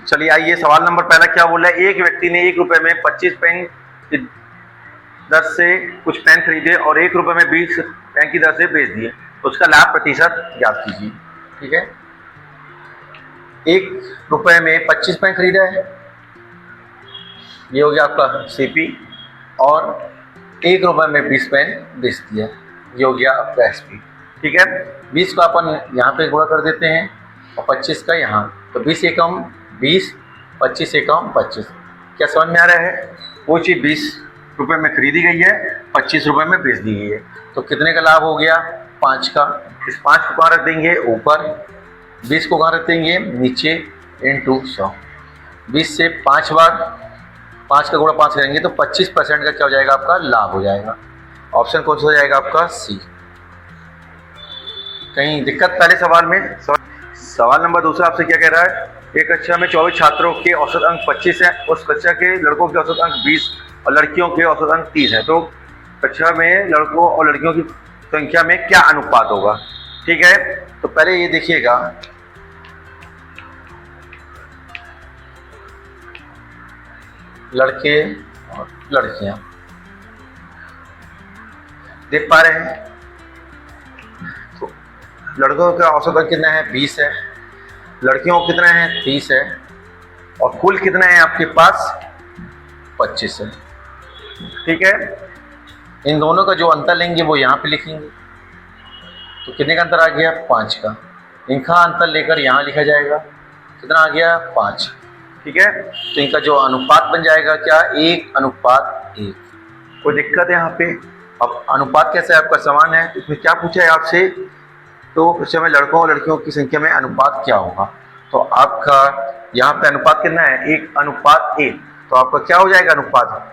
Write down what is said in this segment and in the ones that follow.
चलिए आइए, सवाल नंबर पहला क्या बोला है। एक व्यक्ति ने 1 रुपए में 25 पेन की दर से कुछ पेन खरीदे और 1 रुपए में 20 पेन की दर से बेच दिए, तो उसका लाभ प्रतिशत ज्ञात कीजिए। ठीक है, 1 रुपए में 25 पेन खरीदा है, ये हो गया आपका सीपी, और 1 रुपए में 20 पेन बेच दिया, ये हो गया आपका एसपी। ठीक है, 20 को अपन यहाँ पे गुणा कर देते हैं और 25 का यहाँ, तो 20 एकम 20, 25 एकम 25। क्या समझ में आ रहा है? वो चीज़ 20 रुपए में खरीदी गई है, 25 रुपए में बेच दी गई है, तो कितने का लाभ हो गया? 5 का। इस 5 को कहाँ रख देंगे? ऊपर। 20 को कहाँ रख देंगे? नीचे, इंटू 100। 20 से 5 बार 5 का गुणा 5 करेंगे तो 25% का क्या हो जाएगा? आपका लाभ हो जाएगा। ऑप्शन कौन सा हो जाएगा? आपका सी। कहीं दिक्कत पहले सवाल में? सवाल नंबर दूसरा आपसे क्या कह रहा है? एक कक्षा में 24 छात्रों के औसत अंक 25 है, उस कक्षा के लड़कों के औसत अंक 20 और लड़कियों के औसत अंक 30 है, तो कक्षा में लड़कों और लड़कियों की संख्या में क्या अनुपात होगा? ठीक है, तो पहले ये देखिएगा, लड़के और लड़कियां देख पा रहे हैं, तो लड़कों का औसत अंक कितना है? 20 है, लड़कियों को कितना है? 30 है, और कुल कितना है आपके पास? 25 है। ठीक है, इन दोनों का जो अंतर लेंगे वो यहाँ पे लिखेंगे, तो कितने का अंतर आ गया? 5 का। इनका अंतर लेकर यहाँ लिखा जाएगा, कितना आ गया? 5। ठीक है, तो इनका जो अनुपात बन जाएगा क्या? 1:1। कोई दिक्कत है यहाँ पे? अब अनुपात कैसे आपका समान है, इसमें क्या पूछा है आपसे? तो कक्षा में लड़कों और लड़कियों की संख्या में अनुपात क्या होगा? तो आपका यहाँ पे अनुपात कितना है? 1:1। तो आपका क्या हो जाएगा अनुपात?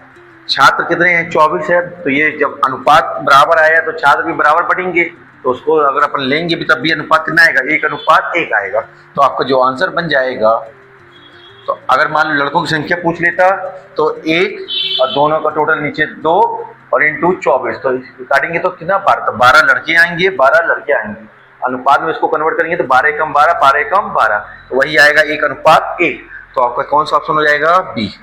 छात्र कितने हैं? 24 है, तो ये जब अनुपात बराबर आया तो छात्र भी बराबर पढ़ेंगे, तो उसको अगर अपन लेंगे भी तब भी अनुपात कितना आएगा? 1:1 आएगा। तो आपका जो आंसर बन जाएगा, तो अगर मान लो लड़कों की संख्या पूछ लेता तो 1 और दोनों का टोटल नीचे 2 और इंटू 24, तो काटेंगे तो कितना? 12। तो 12 लड़के आएंगे, 12 लड़के आएंगे। अनुपात में इसको कन्वर्ट करेंगे तो 12 एकम 12, 12 एकम 12, तो वही आएगा 1:1। तो आपका कौन सा ऑप्शन हो जाएगा? बी।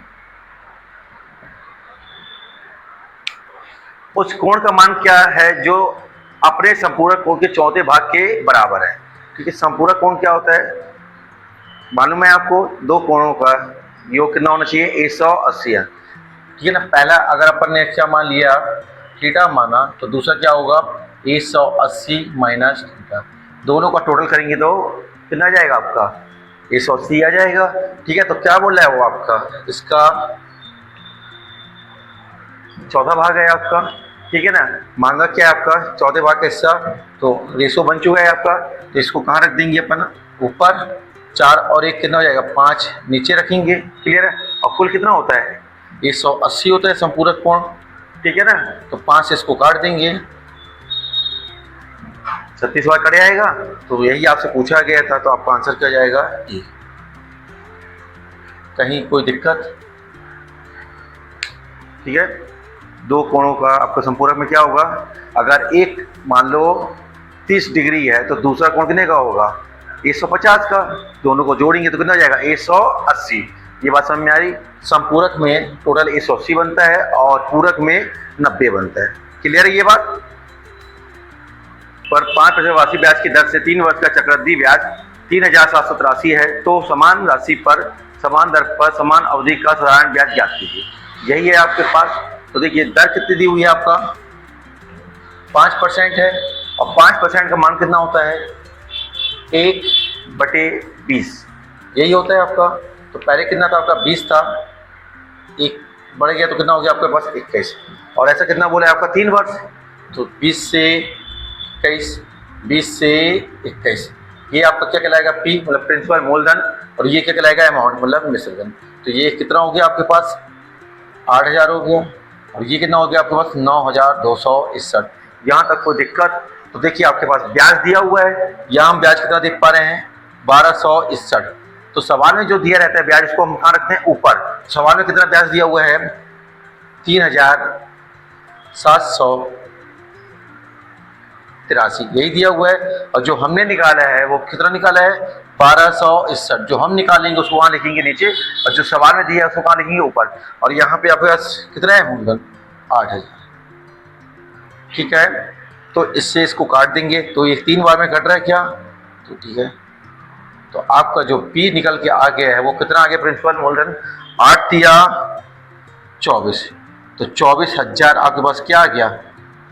उस कोण का मान क्या है जो अपने संपूरक कोण के चौथे भाग के बराबर है? ठीक है, संपूरक कोण क्या होता है? मालूम है आपको? दो कोणों का योग कितना होना चाहिए? 180 है। ठीक है ना। पहला अगर अपन ने क्या मान लिया? थीटा माना, तो दूसरा क्या होगा? 180 माइनस थीटा। दोनों का टोटल करेंगे तो कितना आ जाएगा आपका? 180 आ जाएगा। ठीक है, तो क्या बोल रहा है वो आपका? इसका चौथा भाग है आपका। ठीक है ना, मांगा क्या है आपका? चौथे भाग का हिस्सा, तो रेशो बन चुका है आपका, तो इसको कहाँ रख देंगे अपन? ऊपर। 4 और 1 कितना हो जाएगा? 5 नीचे रखेंगे। क्लियर है। और कुल कितना होता है? 180 होता है संपूरक कोण। ठीक है ना, तो 5 से इसको काट देंगे, 36 बार कट जाएगा। तो यही आपसे पूछा गया था, तो आपका आंसर क्या जाएगा? ए। कहीं कोई दिक्कत? ठीक है, दो कोणों का आपका संपूरक में क्या होगा? अगर एक मान लो 30 डिग्री है तो दूसरा कोण कितने का होगा? 150 का। दोनों को जोड़ेंगे तो कितना हो जाएगा? 180। ये बात समझ में आ रही? संपूरक में टोटल 180 बनता है और पूरक में 90 बनता है। क्लियर है ये बात? पर 5% वार्षिक ब्याज की दर से 3 वर्ष का चक्रवृद्धि ब्याज 3783 है, तो समान राशि पर समान दर पर समान अवधि का साधारण ब्याज ज्ञात कीजिए। यही है आपके पास। तो देखिए दर कितनी दी हुई है आपका? 5% है, और 5% का मान कितना होता है? 1/20 यही होता है आपका। तो पहले कितना था आपका? 20 था, 1 बढ़ गया तो कितना हो गया आपके पास? 21। और ऐसा कितना बोला है आपका? 3 वर्ष, तो 20 से 21, 20 से 21, ये आपका क्या कहलाएगा? पी मतलब प्रिंसिपल मूलधन, और ये क्या कहलाएगा? अमाउंट मतलब मिश्रधन। तो ये कितना हो गया आपके पास? 8000 हो गया, और ये कितना हो गया आपके पास? 9261। यहाँ तक कोई दिक्कत? तो देखिए आपके पास ब्याज दिया हुआ है, यहाँ हम ब्याज कितना देख पा रहे हैं? 1261। तो सवाल में जो दिया रहता है ब्याज, इसको हम कहाँ रखते हैं? ऊपर। सवाल में कितना ब्याज दिया हुआ है? 3700 83 यही दिया हुआ है। और जो हमने निकाला है वो कितना निकाला है 1261। जो हम निकालेंगे उसको वहाँ लिखेंगे नीचे, और जो सवाल में दिया है उसको कहाँ लिखेंगे ऊपर। और यहाँ पे आपके पास कितना है मूलधन 8000। ठीक है, तो इससे इसको काट देंगे तो ये 3 बार में कट रहा है क्या, तो ठीक है। तो आपका जो P निकल के आ गया है वो कितना आ गया प्रिंसिपल मूलधन 8 तिया 24। तो 24,000 आपके पास क्या आ गया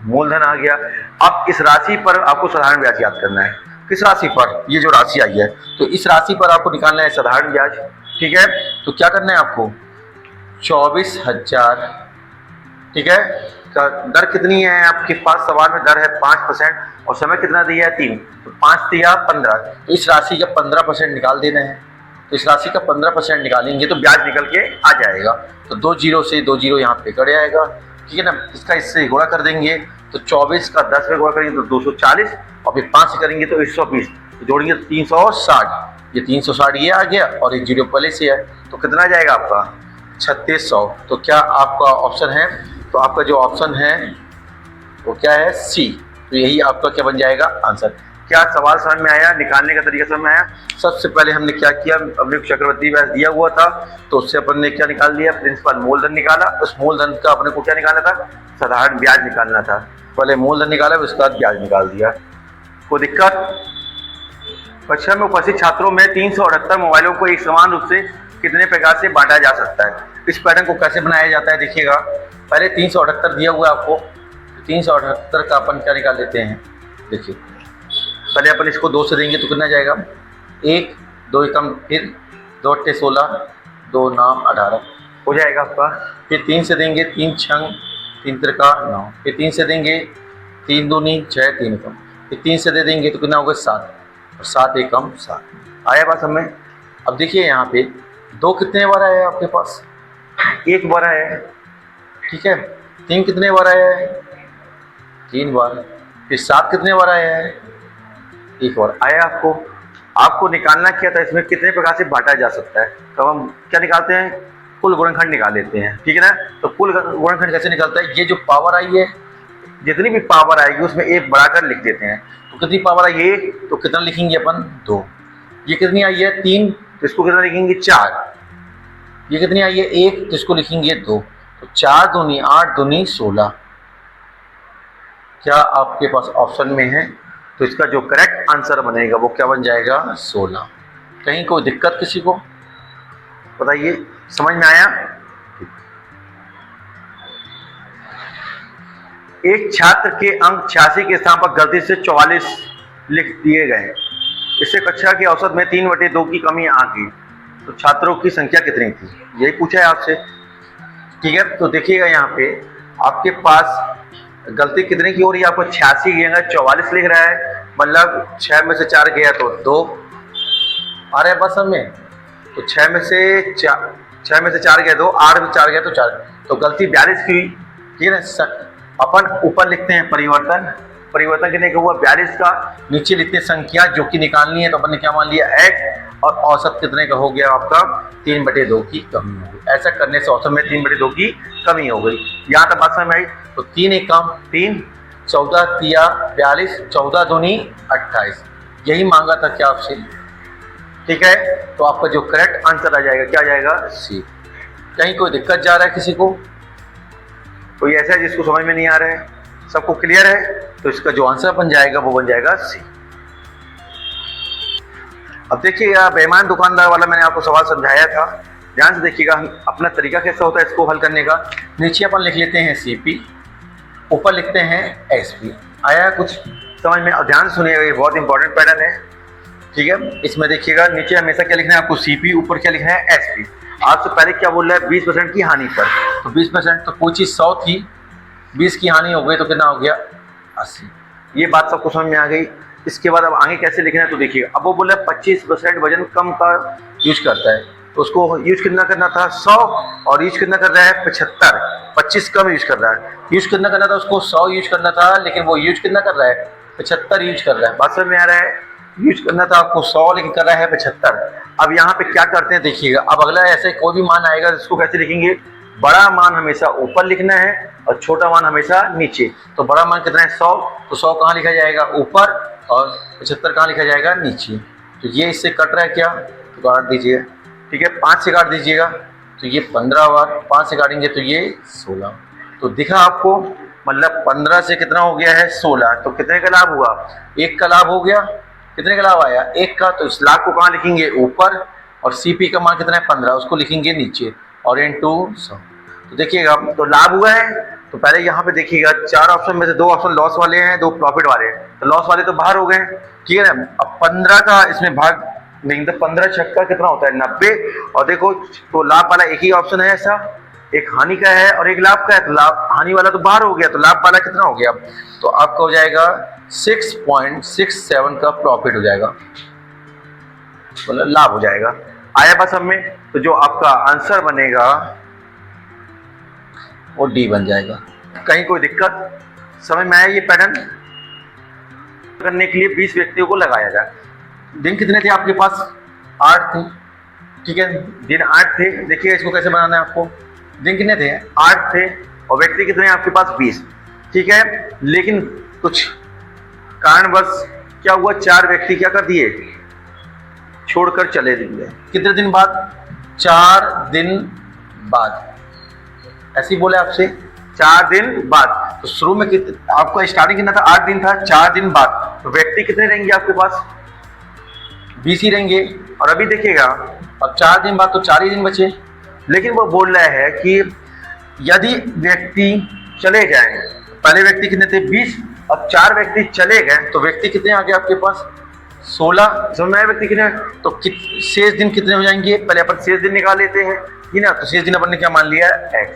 मूलधन आ गया। अब इस राशि पर आपको साधारण ब्याज याद करना है। किस राशि पर, ये जो राशि आई है तो इस राशि पर आपको निकालना है साधारण ब्याज। ठीक है, तो क्या करना है आपको 24,000। ठीक है, का दर कितनी है आपके पास, सवाल में दर है 5% और समय कितना दिया है 3, तो 5 तिया 15। तो इस राशि का 15% निकाल देना है। तो इस राशि का 15% निकालेंगे तो ब्याज निकल के आ जाएगा। तो 2 जीरो से 2 जीरो यहाँ पे कट जाएगा। ठीक है ना, इसका इससे गुणा कर देंगे तो 24 का 10 में गुणा करेंगे तो 240 और फिर 5 से करेंगे तो 120, तो जोड़ेंगे तो 360। ये 360 ये आ गया और 1 जीरो पहले से है, तो कितना जाएगा आपका 3600। तो क्या आपका ऑप्शन है, तो आपका जो ऑप्शन है वो क्या है सी। तो यही आपका क्या बन जाएगा आंसर। क्या सवाल समझ में आया, निकालने का तरीका समझ में आया। सबसे पहले हमने क्या किया, अपने चक्रवर्ती ब्याज दिया हुआ था तो उससे अपन ने क्या निकाल लिया प्रिंसिपल मूलधन निकाला। उस मूलधन का अपने को क्या निकालना था साधारण ब्याज निकालना था। पहले मूलधन निकाला उसके बाद ब्याज निकाल दिया। कोई दिक्कत। कक्षा में उपस्थित छात्रों में 378 मोबाइलों को एक समान रूप से कितने प्रकार से बांटा जा सकता है। इस पैटर्न को कैसे बनाया जाता है देखिएगा। पहले 378 दिया हुआ है आपको, 378 का अपन क्या निकाल लेते हैं। देखिए पहले अपन इसको 2 से देंगे तो कितना जाएगा 1 2 एकम, फिर 2 अट्ठे 16, 2 नाम 18 हो जाएगा आपका। फिर 3 से देंगे 3 छंग 3 त्रिका 9, फिर 3 से देंगे 3 दूनी 6 3 एकम, फिर 3 से दे देंगे तो कितना होगा 7 और 7 एकम 7। आया बात हमें। अब देखिए यहाँ पे 2 कितने बार आया है आपके पास 1 बार आया है। ठीक है, 3 कितने बार आया है 3 बार, फिर 7 कितने बार आया है 1 बार आया। आपको निकालना क्या था इसमें कितने प्रकार से बांटा जा सकता है। तो हम क्या निकालते हैं कुल गुणनखंड निकाल लेते हैं। ठीक है ना, तो कुल गुणनखंड कैसे निकलता है, ये जो पावर आई है जितनी भी पावर आएगी उसमें 1 बढ़ाकर लिख देते हैं। तो कितनी पावर आई है तो कितना लिखेंगे अपन 2। ये कितनी आई है 3 तो इसको कितना लिखेंगे 4। ये कितनी आई है 1 तो इसको लिखेंगे 2। तो 4 दूनी 8 दूनी 16। क्या आपके पास ऑप्शन में है, तो इसका जो करेक्ट आंसर बनेगा वो क्या बन जाएगा 16। कहीं कोई दिक्कत किसी को बताइए, समझ में आया। एक छात्र के अंक 86 के स्थान पर गलती से 44 लिख दिए गए, इससे कक्षा के औसत में 3/2 की कमी आ गई, तो छात्रों की संख्या कितनी थी, यही पूछा है आपसे। ठीक है, तो देखिएगा यहाँ पे आपके पास गलती कितने की हो रही है, आपको 86 की जगह 44 लिख रहा है, मतलब 6 में से 4 गया तो 2 आ रहा है बस हमें। तो 6 में से 4 गया 2, 8 में 4 गया तो 4, तो गलती 42 की हुई। ठीक है ना, अपन ऊपर लिखते हैं परिवर्तन करने का हुआ 42 का, नीचे लिखते हैं संख्या जो कि निकालनी है, तो अपन ने क्या मान लिया x, और औसत कितने का हो गया आपका 3/2 की कमी हो गई। ऐसा करने से औसत में 3/2 की कमी हो गई। यहाँ तक बात समझ में आई। तो 3 एकम 3, 14 तिया 42, 14 दूनी 28, यही मांगा था क्या आपसे। ठीक है, तो आपका जो करेक्ट आंसर आ जाएगा क्या आ जाएगा सी। कहीं कोई दिक्कत जा रहा है किसी को, कोई ऐसा है जिसको समझ में नहीं आ रहा है, सबको क्लियर है, तो इसका जो आंसर बन जाएगा वो बन जाएगा सी। अब देखिएगा बेईमान दुकानदार वाला मैंने आपको सवाल समझाया था, ध्यान से देखिएगा अपना तरीका कैसा होता है इसको हल करने का। नीचे अपन लिख लेते हैं सीपी, ऊपर लिखते हैं एसपी। आया कुछ समझ में, और ध्यान सुनिएगा ये बहुत इंपॉर्टेंट पैटर्न है। ठीक है, इसमें देखिएगा नीचे हमेशा क्या लिखना है आपको सीपी, ऊपर क्या लिखना है एसपी। आपसे पहले क्या बोल रहा है 20% की हानि पर, तो 20% तो कोई चीज़ 100 थी, 20 की हानि हो गई तो कितना हो गया 80। ये बात सबको समझ में आ गई। इसके बाद अब आगे कैसे लिखना है तो देखिए, अब वो बोल रहा है 25% वजन कम का यूज करता है, तो उसको यूज कितना करना था 100, और यूज कितना कर रहा है 75, 25 कम यूज कर रहा है। यूज कितना करना था उसको 100 यूज करना था, लेकिन वो यूज कितना कर रहा है 75 यूज कर रहा है। बात समझ में आ रहा है, यूज करना था आपको 100 लेकिन कर रहा है 75। अब यहाँ पे क्या करते हैं देखिएगा, अब अगला ऐसे कोई भी मान आएगा इसको कैसे लिखेंगे बड़ा मान हमेशा ऊपर लिखना है और छोटा मान हमेशा नीचे। तो बड़ा मान कितना है 100, तो 100 कहाँ लिखा जाएगा ऊपर और 75 कहाँ लिखा जाएगा नीचे। तो ये इससे कट रहा है क्या, तो काट दीजिए। ठीक है, 5 से काट दीजिएगा तो ये 15 हुआ, 5 से काटेंगे तो ये 16। तो दिखा आपको, मतलब 15 से कितना हो गया है 16। तो कितने का लाभ हुआ, 1 का लाभ हो गया। कितने का लाभ आया 1 का। तो इस लाभ को कहाँ लिखेंगे ऊपर, और सीपी का मान कितना है 15, उसको लिखेंगे नीचे, और इनटू 100। तो देखिएगा तो लाभ हुआ है। तो पहले यहाँ पे देखिएगा 4 ऑप्शन में से 2 ऑप्शन लॉस वाले हैं, 2 प्रॉफिट वाले हैं। तो लॉस वाले तो बाहर हो गए, ठीक है ना। अब 15 का इसमें भाग नहीं, तो 15 छक्का कितना होता है 90। और देखो तो लाभ वाला एक ही ऑप्शन है ऐसा, एक हानि का है और एक लाभ का है। तो लाभ हानि वाला तो बाहर हो गया, तो लाभ वाला कितना हो गया, तो आपका हो जाएगा 6.67 का प्रॉफिट हो जाएगा, मतलब लाभ हो जाएगा। आया बस सब में। तो जो आपका आंसर बनेगा वो डी बन जाएगा। कहीं कोई दिक्कत समझ में आया। ये पैटर्न करने के लिए 20 व्यक्तियों को लगाया जाए। दिन कितने थे आपके पास, 8 थे, ठीक है, दिन 8 थे। देखिए इसको कैसे बनाना है आपको। दिन कितने थे 8 थे, और व्यक्ति कितने हैं आपके पास 20, ठीक है। लेकिन कुछ कारणवश क्या हुआ, 4 व्यक्ति क्या कर दिए, छोड़कर चले गए। कितने दिन बाद, 4 दिन बाद। ऐसे ही बोले आपसे 4 दिन बाद। तो शुरू में आपका स्टार्टिंग कितना था, 8 दिन था, 4 दिन बाद। तो व्यक्ति कितने रहेंगे आपके पास, 20 ही रहेंगे। और अभी देखिएगा अब 4 दिन बाद तो 4 ही दिन बचे। लेकिन वो बोल रहा है कि यदि व्यक्ति चले जाएं, पहले व्यक्ति कितने थे 20, अब 4 व्यक्ति चले गए, तो व्यक्ति कितने आ गए आपके पास 16। समझ में आए व्यक्ति कितने, तो शेष दिन कितने हो जाएंगे। पहले अपन शेष दिन निकाल लेते हैं, ठीक ना। तो शेष दिन अपन ने क्या मान लिया है x।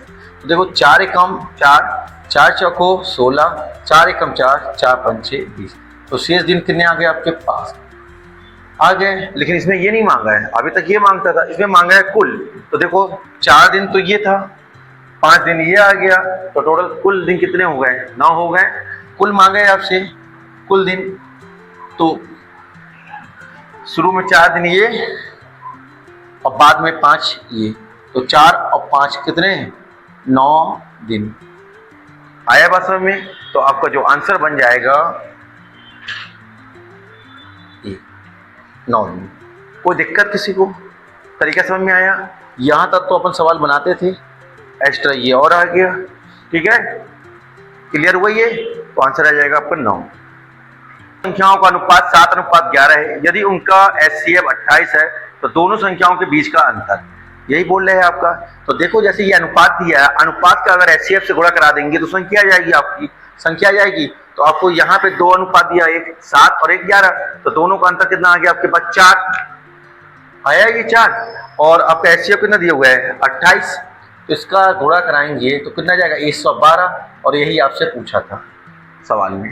तो देखो 4 एकम 4, 4 चौको 16, 4 एकम 4, 4 पंचे 20। तो शेष दिन कितने आ गए आपके पास, आ गए। लेकिन इसमें ये नहीं मांगा है, अभी तक ये मांगता था, इसमें मांगा है कुल। तो देखो 4 दिन तो ये था, 5 दिन ये आ गया, तो टोटल कुल दिन कितने हो गए 9 हो गए। कुल मांगा है आपसे कुल दिन। तो शुरू में 4 दिन ये और बाद में 5 ये, तो 4 और 5 कितने 9 दिन। आया बात समझ में। तो आपका जो आंसर बन जाएगा 9 दिन। कोई दिक्कत किसी को, तरीका समझ में आया। यहां तक तो अपन सवाल बनाते थे, एक्स्ट्रा ये और आ गया, ठीक है। क्लियर हुआ ये, तो आंसर आ जाएगा आपका 9। संख्याओं का अनुपात 7:11 है। यदि उनका HCF 28 है तो दोनों संख्याओं के बीच का अंतर, यही बोल रहे हैं आपका। तो देखो जैसे ये अनुपात दिया है, अनुपात का अगर HCF से गुणा करा देंगे तो संख्या आ जाएगी, आपकी संख्या आ जाएगी। तो आपको यहाँ पे 2 अनुपात दिया, एक 7 और एक 11, तो दोनों का अंतर कितना आ गया आपके पास 4 आया, ये 4। और आपका HCF कितना दिया हुआ है 28, तो इसका गुणा कराएंगे तो कितना जाएगा 112। और यही आपसे पूछा था सवाल में।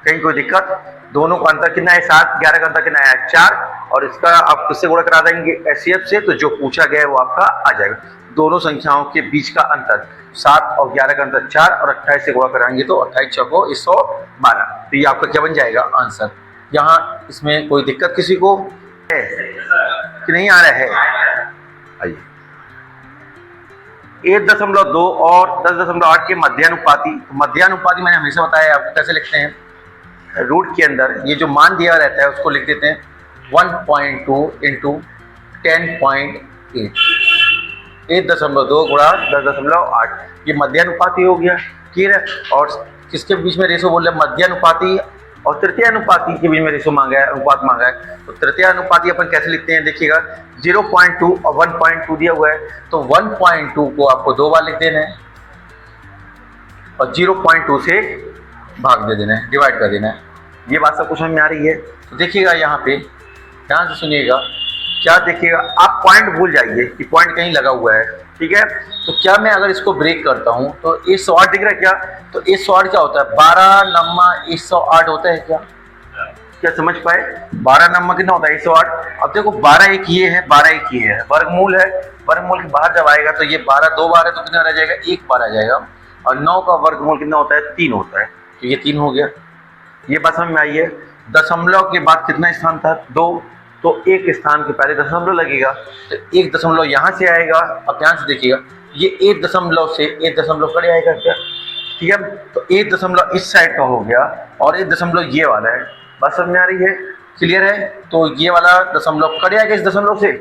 कहीं कोई दिक्कत, दोनों का अंतर कितना है 7, 11 का अंतर कितना है 4, और इसका आप किससे गुणा करा देंगे HCF से, तो जो पूछा गया है वो आपका आ जाएगा। दोनों संख्याओं के बीच का अंतर 7 और 11 का अंतर 4, और 28 से गुणा कराएंगे तो 28 चौको 112। तो ये आपका क्या बन जाएगा आंसर। यहाँ इसमें कोई दिक्कत किसी को है कि नहीं आ रहा है। आइए 1.2 और 10.8 के मध्यानुपाती। मध्यानुपाती मैंने हमेशा बताया आपको कैसे लिखते हैं, रूट के अंदर ये जो मान दिया रहता है उसको लिख देते हैं 1.2 इंटू 10.8, 1.2 गुणा 10.8, ये मध्यानुपाती हो गया, ठीक है। और किसके बीच में रेशो बोल रहे हैं, मध्यानुपाती और तृतीय अनुपाती के बीच में रेशो मांगा है, अनुपात मांगा है। तो तृतीय अनुपाती अपन कैसे लिखते हैं, देखिएगा 0.2 और 1.2 दिया हुआ है, तो 1.2 को आपको 2 बार लिख देना है और 0.2 से भाग दे देना है, डिवाइड कर देना है। ये बात सब कुछ समझ में आ रही है। तो देखिएगा यहाँ पे ध्यान से सुनिएगा, क्या देखिएगा, आप पॉइंट भूल जाइए कि पॉइंट कहीं लगा हुआ है, ठीक है। तो क्या मैं अगर इसको ब्रेक करता हूँ तो 108 दिख रहा है क्या, तो 108 क्या होता है 12 नम्मा 108 होता है क्या, क्या समझ पाए 12 नम्मा कितना होता है 108। अब देखो 12 एक ये है, 12 एक ये है, वर्गमूल है, वर्गमूल के बाहर जब आएगा तो ये 12 2 बार है तो कितना रह जाएगा 1 बार आ जाएगा, और 9 का वर्गमूल कितना होता है 3 होता है, तो ये 3 हो गया। ये बात समझ में आई है। दशमलव के बाद कितना स्थान था 2, तो एक स्थान के पहले दशमलव लगेगा, तो 1 दशमलव यहाँ से आएगा। अब ध्यान से देखिएगा ये 1 दशमलव से 1 दशमलव कट जाएगा क्या, ठीक है। तो 1 दशमलव इस साइड का हो गया और 1 दशमलव ये वाला है। बात समझ में आ रही है, क्लियर है। तो ये वाला दशमलव कट जाएगा इस दशमलव से,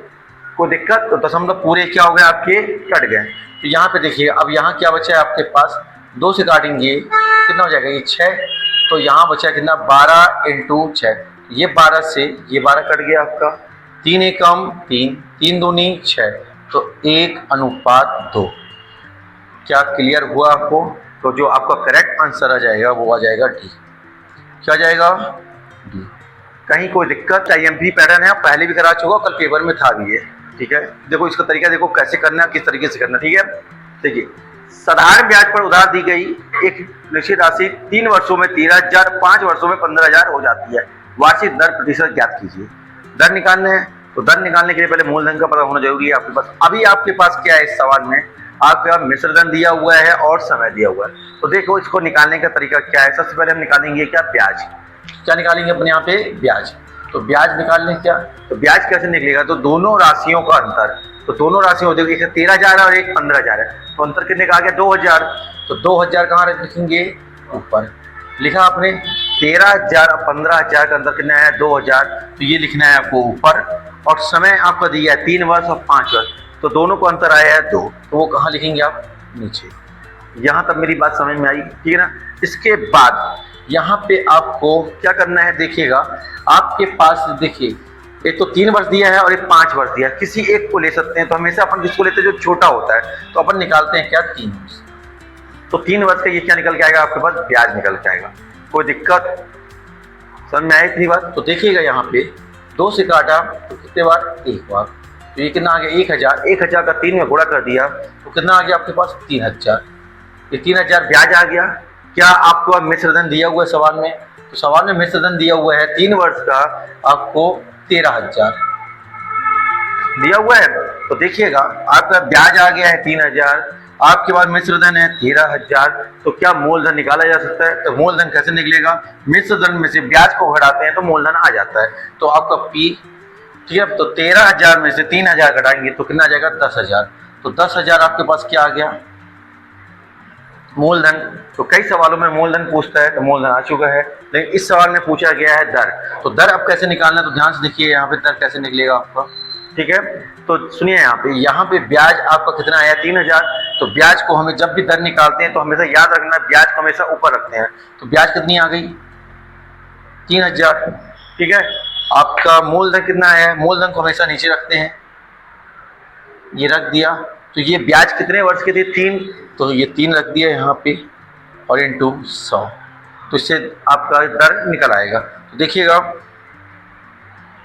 कोई दिक्कत। तो दशमलव पूरे क्या हो गए आपके, कट गए। तो यहाँ पे देखिए अब यहाँ क्या बचा है आपके पास, 2 से काटेंगे कितना हो जाएगा, ये 6। तो यहाँ बचा कितना, 12 × 6। ये 12 से ये 12 कट गया आपका, 3 एकम 3, 3 दूनी 6, तो 1:2। क्या क्लियर हुआ आपको। तो जो आपका करेक्ट आंसर आ जाएगा वो आ जाएगा डी। क्या जाएगा, डी। कहीं कोई दिक्कत, IMP पैटर्न है, आप पहले भी करा चुका, कल पेपर में था भी ये, ठीक है। देखो इसका तरीका देखो कैसे करना है, किस तरीके से करना, ठीक है। देखिए साधारण ब्याज पर उधार दी गई एक निश्चित राशि 3 वर्षों में 13,000, 5 वर्षों में 15,000 हो जाती है। वार्षिक दर प्रतिशत ज्ञात कीजिए। दर निकालने हैं, तो दर निकालने के लिए पहले मूलधन का पता होना जरूरी है आपके पास। अभी आपके पास क्या है, इस सवाल में आपके पास मिश्र धन दिया हुआ है और समय दिया हुआ है। तो देखो इसको निकालने का तरीका क्या है। सबसे पहले हम निकालेंगे क्या, ब्याज। क्या निकालेंगे अपने यहाँ पे, ब्याज। तो ब्याज निकालने क्या, तो ब्याज कैसे निकलेगा, तो दोनों राशियों का अंतर। तो दोनों राशियों देखो, एक 13,000 है और एक 15,000 है, तो अंतर कितने का आ गया, 2,000। तो 2,000 कहाँ लिखेंगे, ऊपर लिखा आपने। 13,000 और 15,000 का अंतर कितना है, 2,000। तो ये लिखना है आपको ऊपर। और समय आपका दिया है 3 वर्ष और 5 वर्ष, तो दोनों को अंतर आया है 2, तो वो कहाँ लिखेंगे आप, नीचे। यहाँ तक मेरी बात समझ में आई, ठीक है ना। इसके बाद यहाँ पे आपको क्या करना है, देखिएगा आपके पास देखिए एक तो 3 वर्ष दिया है और एक 5 वर्ष दिया है, किसी एक को ले सकते हैं। तो हमेशा अपन किसको लेते हैं, जो छोटा होता है। तो अपन निकालते हैं क्या, 3 वर्ष। तो 3 वर्ष का ये क्या निकल के आएगा आपके पास, ब्याज निकल के आएगा। कोई दिक्कत, समझ में आई इतनी बात। तो देखिएगा यहाँ पे 2 से काटा तो कितने बार, 1 बार। तो ये कितना आ गया, 1,000। 1,000 का 3 में गुणा कर दिया तो कितना आ गया आपके पास, 3,000। ये 3,000 ब्याज आ गया। क्या आपको मिश्र धन दिया हुआ है सवाल में, तो सवाल में मिश्र धन दिया हुआ है 3 वर्ष का आपको 13,000 दिया हुआ है। तो देखिएगा आपका ब्याज आ गया है 3,000, आपके पास मिश्र धन है 13,000। तो क्या मूलधन निकाला जा सकता है, तो मूलधन कैसे निकलेगा, मिश्र धन में से ब्याज को घटाते हैं तो मूलधन आ जाता है। तो आपका पी, ठीक है। तो 13,000 में से 3,000 घटाएंगे तो कितना आ जाएगा, 10,000। तो 10,000 आपके पास क्या आ गया, मूलधन। तो कई सवालों में मूलधन पूछता है, तो मूलधन आ चुका है। लेकिन इस सवाल में पूछा गया है दर। तो दर अब कैसे निकालना है, तो ध्यान से देखिए यहाँ पे दर कैसे निकलेगा आपका, ठीक है। तो सुनिए यहाँ पे ब्याज आपका कितना आया, 3,000। तो ब्याज को हमें जब भी दर निकालते हैं तो हमेशा याद रखना, ब्याज को हमेशा ऊपर रखते हैं। तो ब्याज कितनी आ गई, 3,000, ठीक है। आपका मूलधन कितना है, मूलधन को हमेशा नीचे रखते हैं, ये रख दिया। तो ये ब्याज कितने वर्ष के थे, 3, तो ये 3 रख दिया यहाँ पे और इंटू 100। तो इससे आपका दर निकल आएगा। तो देखिएगा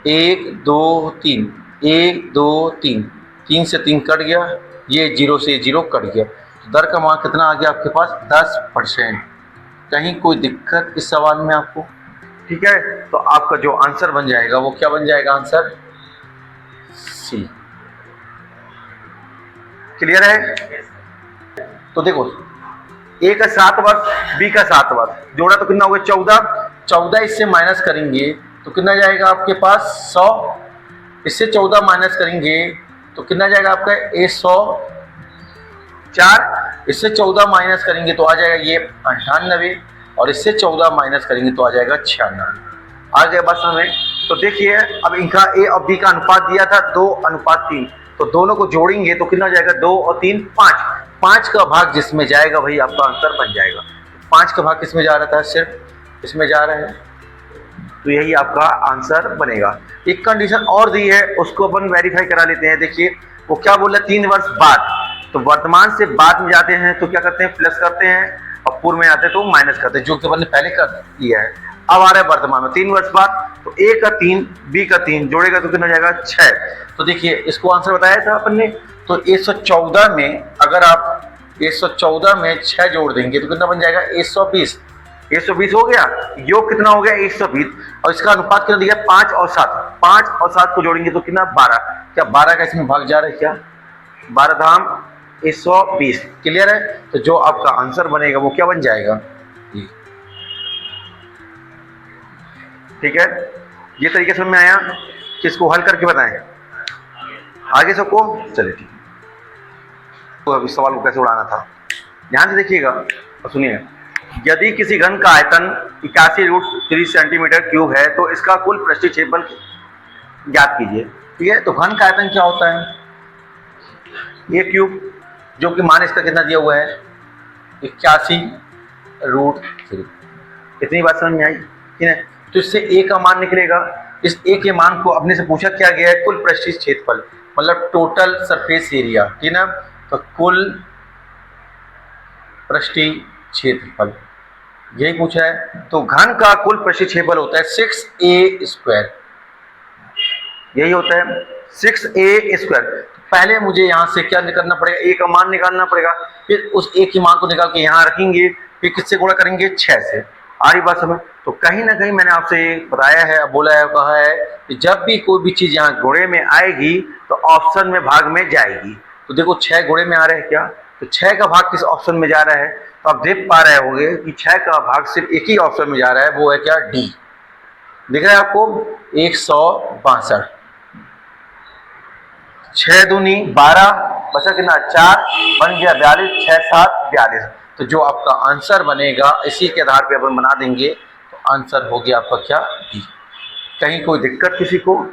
1 2 3, 1 2 3, 3 से 3 कट गया, ये 0 से 0 कट गया। तो दर का मान कितना आ गया आपके पास, 10%। कहीं कोई दिक्कत इस सवाल में आपको, ठीक है। तो आपका जो आंसर बन जाएगा वो क्या बन जाएगा, आंसर सी। क्लियर है। तो देखो ए का 7 वर्ष, बी का 7 वर्ष जोड़ा तो कितना हो गया, 14। 14 इससे माइनस करेंगे तो कितना जाएगा आपके पास, 100। इससे 14 माइनस करेंगे तो कितना जाएगा आपका, 104। इससे 14 माइनस करेंगे तो आ जाएगा ये 98, और इससे 14 माइनस करेंगे तो आ जाएगा 96। आ गया बस हमें। तो देखिए अब इनका ए और बी का अनुपात दिया था 2:3, तो दोनों को जोड़ेंगे तो कितना जाएगा, 2 और 3 5। 5 का भाग जिसमें जाएगा वही आपका आंसर बन जाएगा। 5 का भाग किसमें जा रहा था, सिर्फ इसमें जा रहा है, तो यही आपका आंसर बनेगा। एक कंडीशन और दी है, उसको अपन वेरीफाई करा लेते हैं। देखिए वो क्या बोल रहा है, 3 वर्ष बाद। तो वर्तमान से बाद में जाते हैं तो क्या करते हैं, प्लस करते हैं, और पूर्व में आते हैं तो माइनस करते हैं, जो कि अपन ने पहले कर दिया है। अब आ रहा है वर्तमान में 3 वर्ष बाद। तो ए का 3 बी का 3 जोड़ेगा तो कितना जाएगा, 6। तो देखिए इसको आंसर बताया था अपन ने। तो 114 में अगर आप 114 में 6 जोड़ देंगे तो कितना बन जाएगा, 120। 120 हो गया, योग कितना हो गया, 120। और इसका अनुपात कितना दिया, 5 और 7। 5 और 7 को जोड़ेंगे तो कितना, 12। क्या 12 का इसमें भाग जा रहा है, क्या 12 धाम 120। क्लियर है। तो जो आपका आंसर बनेगा वो क्या बन जाएगा, ठीक है। ये तरीके समझ में आया कि इसको हल करके बताएं आगे सबको, चलिए ठीक है। तो अब इस सवाल को कैसे उड़ाना था, ध्यान से देखिएगा और सुनिए। यदि किसी घन का आयतन 81√3 सेंटीमीटर क्यूब है तो इसका कुल पृष्ठीय क्षेत्रफल ज्ञात कीजिए। ठीक है, तो घन का आयतन क्या होता है, ये क्यूब, जो कि मान इसका कितना दिया हुआ है 81√3। इतनी बात समझ में आई, ठीक है। तो इससे ए का मान निकलेगा, इस ए के मान को अपने से पूछा क्या गया है, कुल पृष्ठीय क्षेत्रफल, मतलब टोटल सरफेस एरिया, ठीक है ना। तो कुल पृष्ठीय क्षेत्रफल यही पूछा है। तो घन का कुल पृष्ठीय क्षेत्रफल होता है 6a², यही होता है 6a²। पहले मुझे यहाँ से क्या निकालना पड़ेगा, ए का मान निकालना पड़ेगा, फिर उस ए के मान को निकाल के यहाँ रखेंगे, फिर किससे गुणा करेंगे 6 से। आ रही बात समझ। तो कहीं ना कहीं मैंने आपसे बताया है, बोला है, कहा है कि जब भी कोई भी चीज़ यहाँ गुणे में आएगी तो ऑप्शन में भाग में जाएगी। तो देखो 6 गुणे में आ रहा है क्या, तो 6 का भाग किस ऑप्शन में जा रहा है, तो आप देख पा रहे होंगे कि 6 का भाग सिर्फ एक ही ऑप्शन में जा रहा है, वो है क्या, डी। दिख रहा है आपको 162, 6 दूनी 12, बचा कितना 4, बन गया 42, 6 7 42। तो जो आपका आंसर बनेगा इसी के आधार पे अपन बना देंगे, तो आंसर हो गया आपका क्या, डी। कहीं कोई दिक्कत किसी को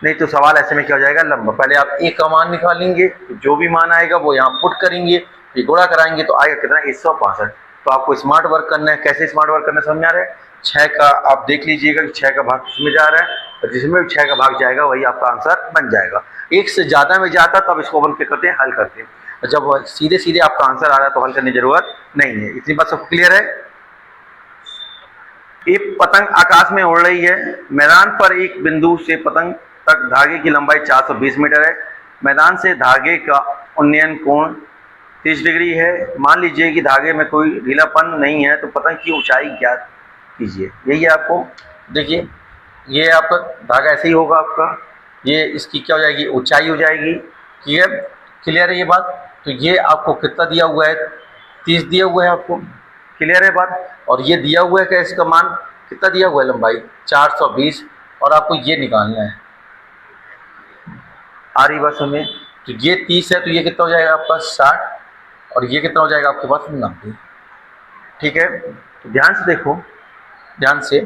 नहीं, तो सवाल ऐसे में क्या हो जाएगा, लंबा। पहले आप ए का मान निकालेंगे, तो जो भी मान आएगा वो यहाँ पुट करेंगे, ये गुणा कराएंगे तो आएगा कितना 162। तो आपको स्मार्ट वर्क करना है। कैसे स्मार्ट वर्क करना समझ में आ रहा है। 6 का आप देख लीजिएगा कि 6 का भाग किसमें जा रहा है, और जिसमें भी 6 का भाग जाएगा वही आपका आंसर बन जाएगा। एक से ज़्यादा में जाता तब इसको अपन क्या करते हैं, हल करते हैं। और जब सीधे सीधे आपका आंसर आ रहा है तो हल करने की जरूरत नहीं है। इतनी बात सबको क्लियर है। एक पतंग आकाश में उड़ रही है। मैदान पर एक बिंदु से पतंग तक धागे की लंबाई 420 मीटर है। मैदान से धागे का उन्नयन कोण 30 डिग्री है। मान लीजिए कि धागे में कोई ढीलापन नहीं है, तो पतंग की ऊंचाई ज्ञात कीजिए। यही है आपको। देखिए ये आपका धागा ऐसे ही होगा आपका, ये इसकी क्या हो जाएगी, ऊंचाई हो जाएगी। ठीक है, क्लियर है ये बात। तो ये आपको कितना दिया हुआ है, 30 दिया हुआ है आपको, क्लियर है बात। और ये दिया हुआ है कि इसका मान कितना दिया हुआ है, लंबाई 420, और आपको ये निकालना है। आ रही बात समझ। तो ये 30 है, तो ये कितना हो जाएगा आपका 60, और ये कितना हो जाएगा आपके पास 90। ठीक है, तो ध्यान से देखो, ध्यान से।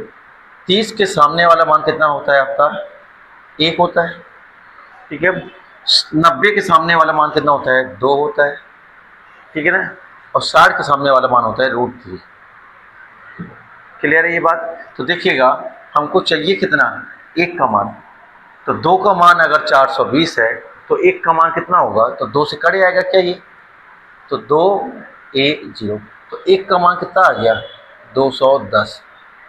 30 के सामने वाला मान कितना होता है आपका, 1 होता है। ठीक है, 90 के सामने वाला मान कितना होता है, 2 होता है। ठीक है ना, और 60 के सामने वाला मान होता है √3। क्लियर है ये बात। तो देखिएगा हमको चाहिए कितना, 1 का मान। तो 2 का मान अगर 420 है तो 1 का मान कितना होगा, तो 2 से कट जाएगा क्या ये, तो 2a0। तो 1 का मान कितना आ गया, 210।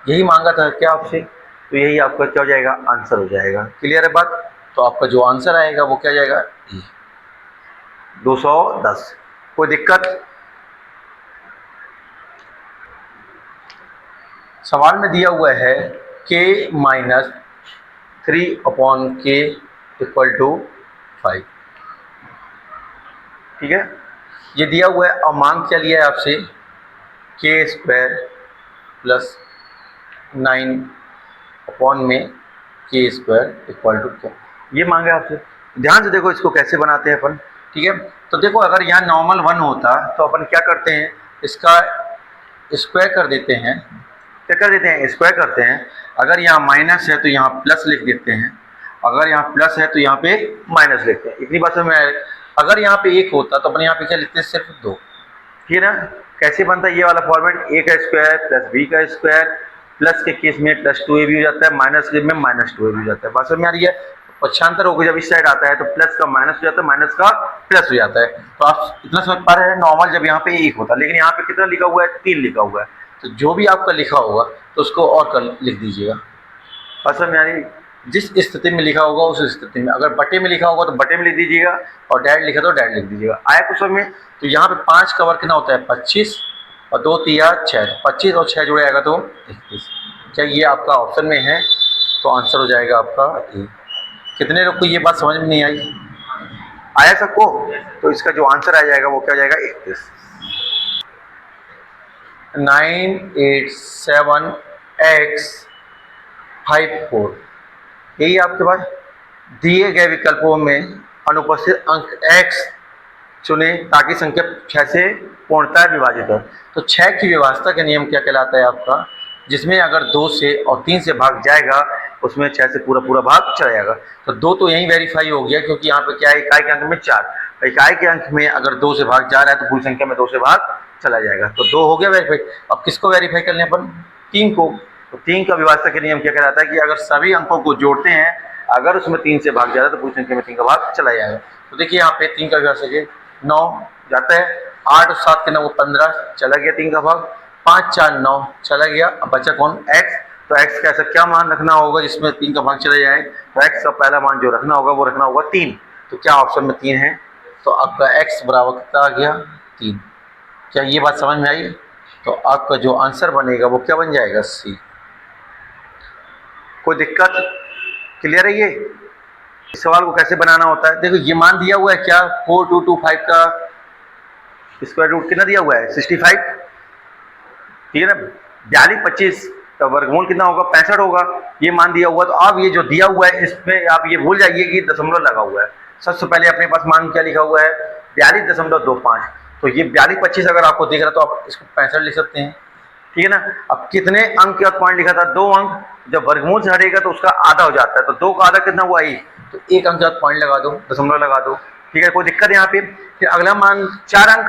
यही मांगा था क्या आपसे, तो यही आपका क्या हो जाएगा, आंसर हो जाएगा। क्लियर है बात। तो आपका जो आंसर आएगा वो क्या जाएगा, 210। कोई दिक्कत। सवाल में दिया हुआ है k-3/k = 5। ठीक है, ये दिया हुआ है। और मांग क्या लिया है आपसे, k² + 9/k² = ये मांगा है आपसे। ध्यान से देखो इसको कैसे बनाते हैं अपन। ठीक है, तो देखो अगर यहाँ नॉर्मल 1 होता तो अपन क्या करते हैं, इसका स्क्वायर कर देते हैं। क्या कर देते हैं, स्क्वायर करते हैं। अगर यहाँ माइनस है तो यहाँ प्लस लिख देते हैं, अगर यहाँ प्लस है तो यहाँ पे माइनस लिखते हैं। इतनी बात समझ में आए। अगर यहाँ पे 1 होता तो अपन यहाँ पे क्या लिखते हैं, सिर्फ 2। ठीक है ना। कैसे बनता है ये वाला फॉर्मेट, a का स्क्वायर + b का स्क्वायर, प्लस के केस में +2ab हो जाता है, माइनस के में -2ab हो जाता है। बात समझ में आ रही है। पक्षांतर होकर जब इस साइड आता है तो प्लस का माइनस हो जाता है, माइनस का प्लस हो जाता है। तो आप इतना समझ पा रहे हैं नॉर्मल जब यहाँ पे 1 होता है, लेकिन यहाँ पे कितना लिखा हुआ है, 3 लिखा हुआ है। तो जो भी आपका लिखा होगा तो उसको और कर लिख दीजिएगा। बात समझ में आ रही है। जिस स्थिति में लिखा होगा उस स्थिति में, अगर बटे में लिखा होगा तो बटे में लिख दीजिएगा, और डैड लिखा तो डैड लिख दीजिएगा। आया कुछ समझ में। तो यहाँ पे 5 का वर्ग कितना होता है, 25, और 2 3 6, 25 और 6 जुड़े आएगा तो 31। क्या ये आपका ऑप्शन में है, तो आंसर हो जाएगा आपका ए। कितने लोग को ये बात समझ में नहीं आई, आया सबको। तो इसका जो आंसर आ जाएगा वो क्या हो जाएगा, 31। 987x54। यही आपके पास दिए गए विकल्पों में अनुपस्थित अंक x चुने ताकि संख्या 6 से पूर्णतः विभाजित हो। तो 6 की व्यवस्था का नियम क्या कहलाता है आपका, जिसमें अगर 2 से और 3 से भाग जाएगा उसमें 6 से पूरा पूरा भाग चला जाएगा। तो 2 तो यहीं वेरीफाई हो गया, क्योंकि यहाँ पे क्या है, इकाई के अंक में 4, इकाई के अंक में अगर 2 से भाग जा रहा है तो पूरी संख्या में 2 से भाग चला जाएगा। तो 2 हो गया वेरीफाई। अब किसको वेरीफाई करने अपन, 3 को। तो 3 का व्यवस्था का नियम क्या कहलाता है कि अगर सभी अंकों को जोड़ते हैं, अगर उसमें 3 से भाग जा रहा है तो पूरी संख्या में 3 का भाग चला जाएगा। तो देखिए यहाँ पे 3 का व्यवस्था है, 9 जाता है, 8 और 7 के 9 15 चला गया 3 का भाग, 5 4 9 चला गया। अब बचा कौन, x। तो x का ऐसा क्या मान रखना होगा जिसमें 3 का भाग चला जाए, तो x का पहला मान जो रखना होगा वो रखना होगा 3। तो क्या ऑप्शन में 3 है, तो आपका x बराबर कितना आ गया, 3। क्या ये बात समझ में आई? तो आपका जो आंसर बनेगा वो क्या बन जाएगा, C। कोई दिक्कत, क्लियर है? ये इस सवाल को कैसे बनाना होता है, देखो ये मान दिया हुआ है क्या, 4225 का स्क्वायर रूट कितना दिया हुआ है, 65, ठीक है ना। 42 25 का वर्गमूल कितना होगा, 65 होगा, ये मान दिया हुआ। तो अब ये जो दिया हुआ है इसमें आप ये भूल जाइए कि दशमलव लगा हुआ है। सबसे पहले अपने पास मान क्या लिखा हुआ है, 42.25। तो ये 42 25 अगर आपको दिख रहा तो आप इसको 65 लिख सकते हैं, ठीक है ना। अब कितने अंक का पॉइंट लिखा था, 2 अंक। जब वर्गमूल से हटेगा तो उसका आधा हो जाता है, तो 2 का आधा कितना हुआ, 1। तो 1 अंक का पॉइंट लगा दो, दशमलव लगा दो, ठीक है, कोई दिक्कत यहाँ पे। फिर अगला मान 4 अंक,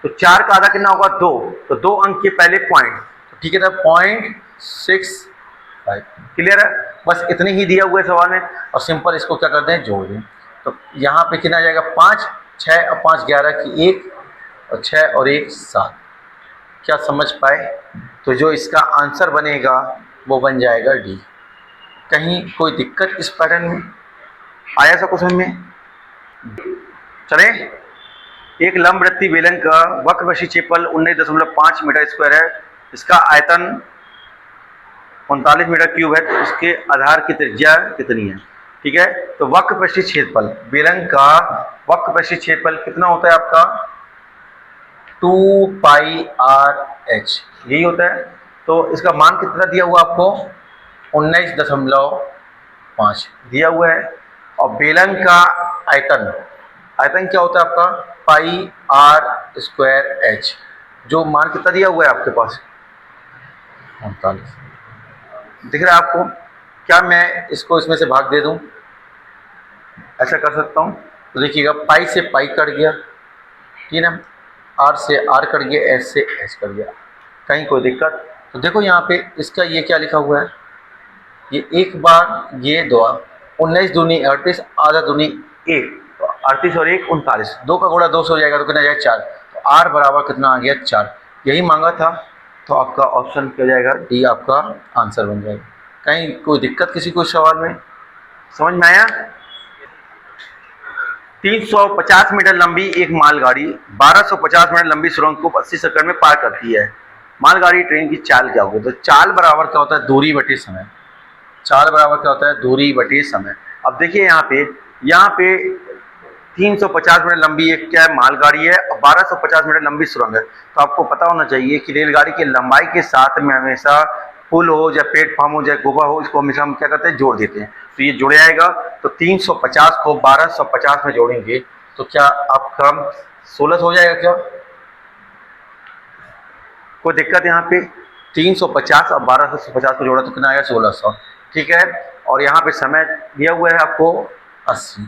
तो 4 का आधा कितना होगा, 2। तो 2 अंक के पहले पॉइंट, तो ठीक है ना, 0.65। क्लियर है? बस इतने ही दिया हुआ है सवाल में, और सिंपल इसको क्या करते हैं, जोड़ दें। तो यहाँ पे कितना आ जाएगा, 5 6 और 5 11 की 1, और 6 और 1 7। क्या समझ पाए? तो जो इसका आंसर बनेगा वो बन जाएगा डी। कहीं कोई दिक्कत इस पैटर्न में आया सा कुछ समझ में? चले, एक लंबवृत्तीय बेलन का वक्र क्षेत्रफल 19.5 मीटर स्क्वायर है, इसका आयतन 39 मीटर क्यूब है, तो इसके आधार की त्रिज्या कितनी है, ठीक है। तो वक्र क्षेत्रफल, बेलन का वक्र क्षेत्रफल कितना होता है आपका, 2πr/h, यही होता है। तो इसका मान कितना दिया हुआ आपको, 19.5 दिया हुआ है। और बेलन का आयतन, आयतन क्या होता है आपका, πr²h, जो मान कितना दिया हुआ है आपके पास, 39 दिख रहा है आपको। क्या मैं इसको इसमें से भाग दे दूं, ऐसा कर सकता हूं। तो देखिएगा, पाई से पाई कट गया, ठीक है ना, आर से आर कट गया, एच से एच कट गया, कहीं कोई दिक्कत? तो देखो यहाँ पे इसका ये क्या लिखा हुआ है, ये एक बार, ये 2, 19 दूनी 38, आधा दूनी 1, तो 38 और 1 39, 2 का गुणा 2 से हो जाएगा तो कितना आ जाएगा, 4। तो आर बराबर कितना आ गया, 4। यही मांगा था, तो आपका ऑप्शन क्या जाएगा, डी आपका आंसर बन जाएगा। कहीं कोई दिक्कत किसी को सवाल में, समझ में आया? 350 मीटर लंबी एक मालगाड़ी 1250 मीटर लंबी सुरंग को 80 सेकंड में पार करती है। मालगाड़ी ट्रेन की चाल क्या होगी, तो चाल बराबर क्या होता है, दूरी बटे समय। चाल बराबर क्या होता है, दूरी बटे समय। अब देखिए यहाँ पे 350 मीटर लंबी एक क्या है, मालगाड़ी है, और 1250 मीटर लंबी सुरंग है। तो आपको पता होना चाहिए कि रेलगाड़ी की लंबाई के साथ में हमेशा पुल हो, या प्लेटफॉर्म हो, या गोबा हो, इसको हमेशा हम क्या करते हैं, जोड़ देते हैं। तो ये जुड़ जाएगा। तो 350 को 1250 में जोड़ेंगे तो क्या आपका 1600 हो जाएगा क्या? कोई दिक्कत यहाँ पे? 350 और 1250 को जोड़ा तो कितना आएगा, 1600, ठीक है। और यहाँ पे समय दिया हुआ है आपको 80।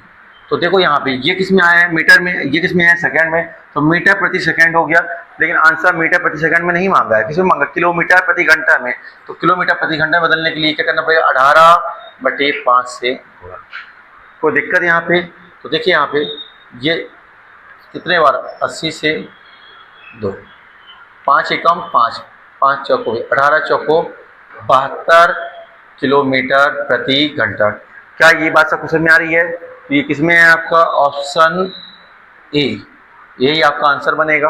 तो देखो यहाँ पे ये किस में आया है, मीटर में, ये किस में है, सेकंड में। तो मीटर प्रति सेकंड हो गया, लेकिन आंसर मीटर प्रति सेकंड में नहीं मांगा है, किस में मांगा, किलोमीटर प्रति घंटा में। तो किलोमीटर प्रति घंटा बदलने के लिए क्या करना पड़ेगा, 18/5 से गुणा। कोई दिक्कत यहाँ पे? तो देखिए यहाँ पे ये कितने बार, 80 से 2, 5 एकम 5, 5 चौको 18 चौको 72 किलोमीटर प्रति घंटा। क्या ये बात सब समझ में आ रही है? ये किसमें है आपका, ऑप्शन ए, यही आपका आंसर बनेगा,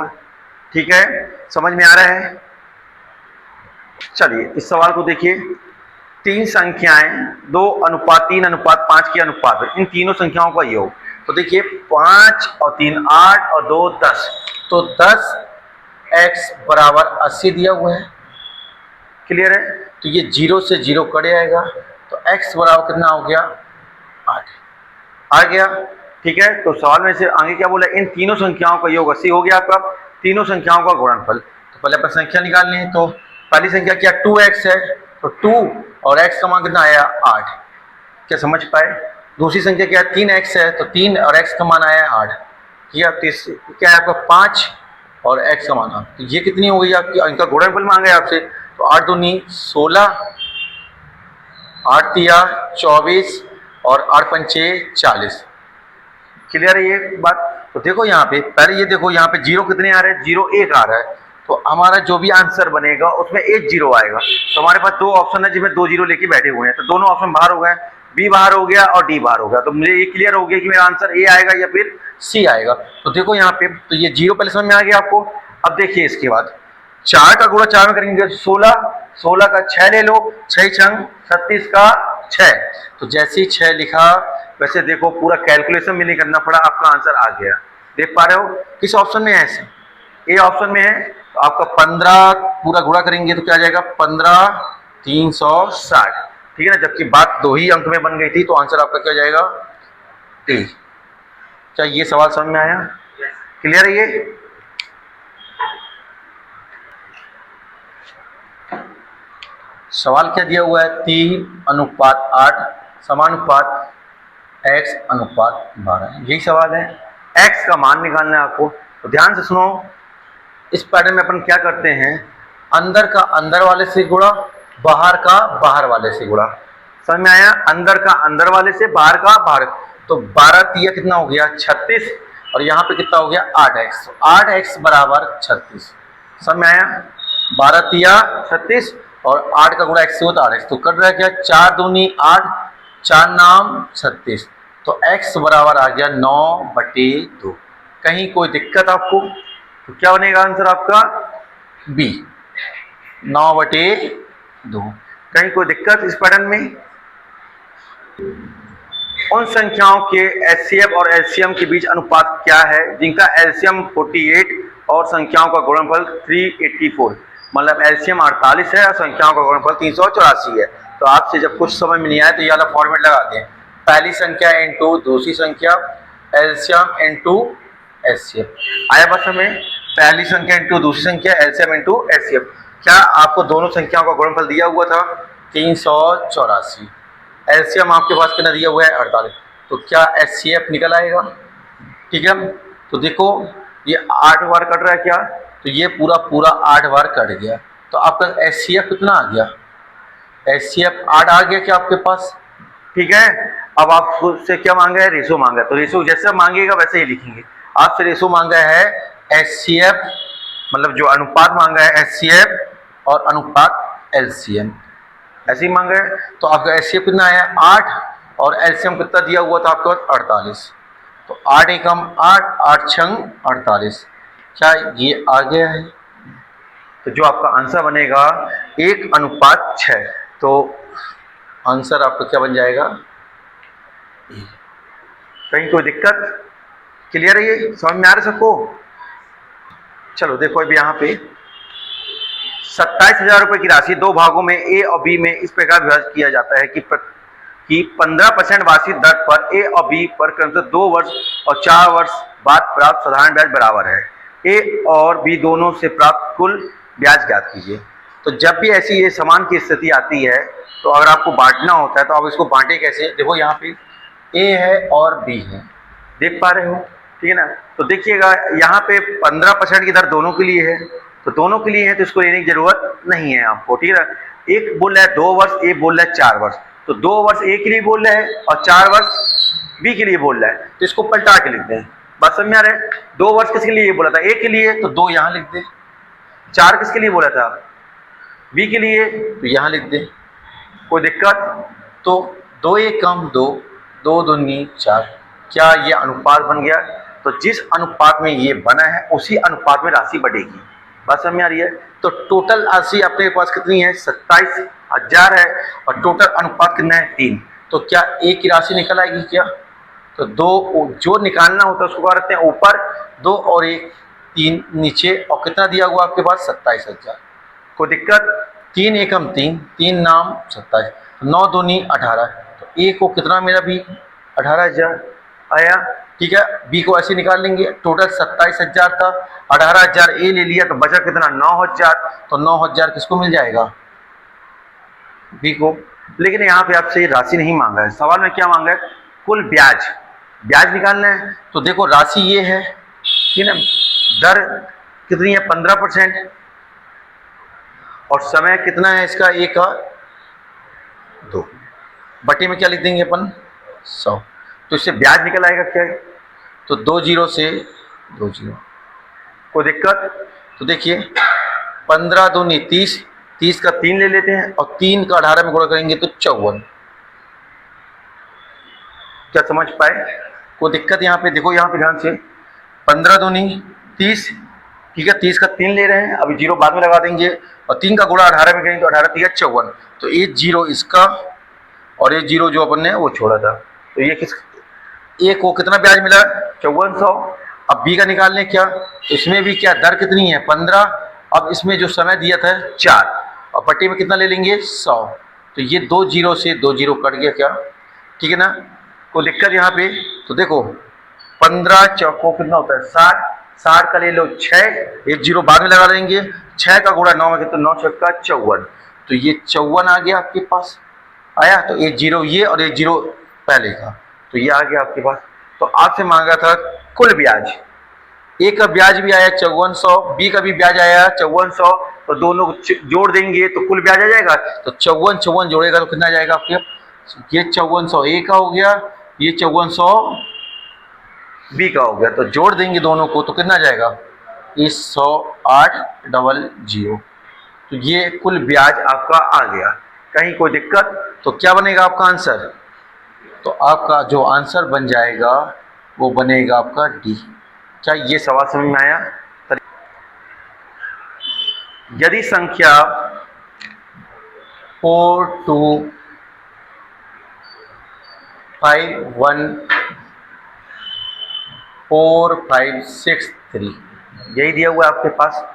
ठीक है। समझ में आ रहा है? चलिए इस सवाल को देखिए। 3 संख्याएं 2:3:5 के अनुपात है, इन तीनों संख्याओं का योग। तो देखिए 5 और 3 8 और 2 10, तो 10x बराबर 80 दिया हुआ है, क्लियर है। तो ये 0 से 0 कट जाएगा, तो x बराबर कितना हो गया, 8 आ गया, ठीक है, तो सवाल में से आगे क्या बोला, इन तीनों संख्याओं का योग 80 हो गया आपका, तीनों संख्याओं का गुणनफल। तो पहले अपन संख्या निकालनी है, तो पहली संख्या क्या 2x है, तो 2 और x का मान कितना आया 8, क्या समझ पाए। दूसरी संख्या क्या 3x है, तो 3 और x का मान आया 8, किया। क्या है आपका 5 और x का मान, तो ये कितनी हो गई आपकी, इनका गुणनफल मांगा है आपसे, तो 8 दूनी 16, 8 तिया 24 और 8 पंचे 40। क्लियर है ये बात। तो देखो यहाँ पे पहले ये देखो, यहाँ पे जीरो कितने आ रहे हैं, 0 1 आ रहा है, तो हमारा जो भी आंसर बनेगा उसमें एक जीरो आएगा। तो हमारे पास दो ऑप्शन है जिसमें 2 जीरो लेके बैठे हुए हैं, तो दोनों ऑप्शन बाहर हो गए, बी बाहर हो गया और डी बाहर हो गया। तो मुझे ये क्लियर हो गया कि मेरा आंसर ए आएगा या फिर सी आएगा। तो देखो यहाँ पे, तो ये जीरो पहले समझ में आ गया आपको। अब देखिए इसके बाद 4 का गुणा 4 में करेंगे 16, 16 का 6 ले लो, 6 छंग 36 का 6। तो जैसे ही 6 लिखा, वैसे देखो पूरा कैलकुलेशन भी नहीं करना पड़ा, आपका आंसर आ गया। देख पा रहे हो किस ऑप्शन में है, ए ऑप्शन में है। तो आपका 15 पूरा गुणा करेंगे तो क्या आ जाएगा 15 360, ठीक है ना, जबकि बात 2 ही अंक में बन गई थी, तो आंसर आपका क्या जाएगा डी। क्या ये सवाल समझ में आया, क्लियर है ये। सवाल क्या दिया हुआ है, 3:8 समानुपात x अनुपात 12, यही सवाल है। x का मान निकालना है आपको, तो ध्यान से सुनो। इस पैटर्न में अपन क्या करते हैं, अंदर का अंदर वाले से गुणा, बाहर का बाहर वाले से गुणा। समझ में आया, अंदर का अंदर वाले से बाहर का बाहर। तो 12 तिया कितना हो गया 36, और यहाँ पे कितना हो गया 8x, तो 8x बराबर 36। समझ में आया, 12 तिया 36 और 8 का गुणा x से होता 8x, तो कर रहा है क्या 4 दूनी 8, 4 नाम 36, तो x बराबर आ गया 9/2। कहीं कोई दिक्कत आपको, तो क्या बनेगा आंसर आपका बी 9/2। कहीं कोई दिक्कत इस पैटर्न में। उन संख्याओं के एचसीएफ और एलसीएम के बीच अनुपात क्या है जिनका एलसीएम 48 और संख्याओं का गुणनफल 384, मतलब एलसीएम 48 है और संख्याओं का गुणनफल 384 है। तो आपसे जब कुछ समझ में नहीं आए तो ये वाला फॉर्मेट लगाते हैं, पहली संख्या इनटू दूसरी संख्या, एलसीएम इनटू एचसीएफ। आया बस हमें, पहली संख्या इनटू दूसरी संख्या, एलसीएम इनटू एचसीएफ। क्या आपको दोनों संख्याओं का गुणनफल दिया हुआ था 384, एलसीएम आपके पास कितना दिया हुआ है 48, तो क्या एचसीएफ निकल आएगा, ठीक है। तो देखो ये 8 बार कट रहा है क्या, तो ये पूरा पूरा 8 बार कट गया, तो आपका एचसीएफ कितना आ गया, एचसीएफ 8 आ गया क्या आपके पास, ठीक है। अब आपसे क्या मांगा है, रेशो मांगा है, तो रेशो जैसे मांगेगा वैसे ही लिखेंगे। आपसे रेशो मांगा है एचसीएफ, मतलब जो अनुपात मांगा है एचसीएफ और अनुपात एलसीएम, ऐसे ही मांगा है। तो आपका एचसीएफ कितना आया 8 और एलसीएम कितना दिया हुआ था आपके पास 48, तो 8 एकम 8, 8 छंग 48, क्या ये आ गया है। तो जो आपका आंसर बनेगा 1:6, तो आंसर आपका क्या बन जाएगा, कहीं कोई दिक्कत, क्लियर है ये, समझ में आ रहा सबको। चलो देखो अभी यहाँ पे 27,000 रुपए की राशि दो भागों में ए और बी में इस प्रकार विभाजित किया जाता है कि 15% वार्षिक दर पर ए और बी पर क्रमशः 2 वर्ष और 4 वर्ष बाद प्राप्त साधारण ब्याज बराबर है। ए और बी दोनों से प्राप्त कुल ब्याज ज्ञात कीजिए। तो जब भी ऐसी ये समान की स्थिति आती है, तो अगर आपको बांटना होता है तो आप इसको बांटे कैसे, देखो यहाँ पे ए है और बी है, देख पा रहे हो, ठीक है ना। तो देखिएगा यहाँ पे 15% की दर दोनों के लिए है, तो दोनों के लिए है तो इसको लेने की जरूरत नहीं है आपको, ठीक है ना। एक बोल रहा है 2 वर्ष, एक बोल रहा है 4 वर्ष, तो 2 वर्ष ए के लिए बोल रहा है और 4 वर्ष बी के लिए बोल रहा है, तो इसको पलटा के लिख दें। बात समझ में आ रहा है, 2 वर्ष किसके लिए बोला था, ए के लिए, तो 2 यहाँ लिख दें। 4 किसके लिए बोला था, बी के लिए, तो यहाँ लिख दें। कोई दिक्कत, तो 2 एकम 2, 2 दूनी 4, क्या ये अनुपात बन गया। तो जिस अनुपात में ये बना है उसी अनुपात में राशि बढ़ेगी। बात समझ में आ रही है। तो टोटल राशि अपने पास कितनी है 27,000 है और टोटल अनुपात कितना है 3, तो क्या एक की राशि निकल आएगी क्या, तो 2 जो निकालना होता है उसको क्या रखते हैं ऊपर, 2 और 1 3 नीचे, और कितना दिया हुआ आपके पास 27,000। कोई दिक्कत, 3 एकम 3, 3 नाम 27, 9 दूनी 18, तो ए को कितना मेरा भी 18,000 आया। ठीक है, बी को ऐसे निकाल लेंगे। टोटल 27,000 था, 18,000 ए ले लिया तो बचा कितना 9,000। तो 9,000 किसको मिल जाएगा, बी को। लेकिन यहाँ पे आपसे ये राशि नहीं मांगा है, सवाल में क्या मांगा है, कुल ब्याज, ब्याज निकालना है। तो देखो राशि ये है, ठीक है ना, दर कितनी है 15%, और समय कितना है इसका, ए का 2, बटे में क्या लिख देंगे अपन 100। तो इससे ब्याज निकल आएगा क्या है, तो 2 जीरो से 2 जीरो, कोई दिक्कत। तो देखिए 15 दूनी 30, 30 का 3 ले लेते हैं और 3 का 18 में गुणा करेंगे तो 54। क्या समझ पाए, कोई दिक्कत यहाँ पे, देखो यहाँ पे ध्यान से, 15 दूनी 30, ठीक है, 30 का 3 ले रहे हैं, अभी जीरो बाद में लगा देंगे, और 3 का गुणा 18 में करेंगे तो 18 3 54। तो ये जीरो इसका और ये जीरो जो अपन ने वो छोड़ा था, तो ये किस, ए को कितना ब्याज मिला 5400। अब बी का निकाल लें क्या, इसमें भी क्या दर कितनी है 15, अब इसमें जो समय दिया था 4, और पट्टी में कितना ले लेंगे 100। तो ये 2 जीरो से 2 जीरो कट गया क्या, ठीक है ना, कोई दिक्कत यहाँ पे। तो देखो 15 चौको कितना होता है 60, 60 का ले लो 6, एक जीरो बाद में लगा देंगे, 6 का गुणा 9 में तो 9 छक्का 54। तो ये 54 आ गया आपके पास, आया, तो एक जीरो ये और एक जीरो पहले का, तो ये आ गया आपके पास। तो आपसे मांगा था कुल ब्याज, ए का ब्याज भी आया 5400, बी का भी ब्याज आया 5400, तो दोनों को जोड़ देंगे तो कुल ब्याज आ जाएगा। तो 54 जोड़ेगा तो कितना आ जाएगा आपके, ये 5400 ए का हो गया, ये 5400 बी का हो गया, तो जोड़ देंगे दोनों को तो कितना जाएगा, ये 108,000। तो ये कुल ब्याज आपका आ गया, कहीं कोई दिक्कत। तो क्या बनेगा आपका आंसर, तो आपका जो आंसर बन जाएगा वो बनेगा आपका डी। क्या ये सवाल समझ में आया। यदि संख्या 42514563 यही दिया हुआ है आपके पास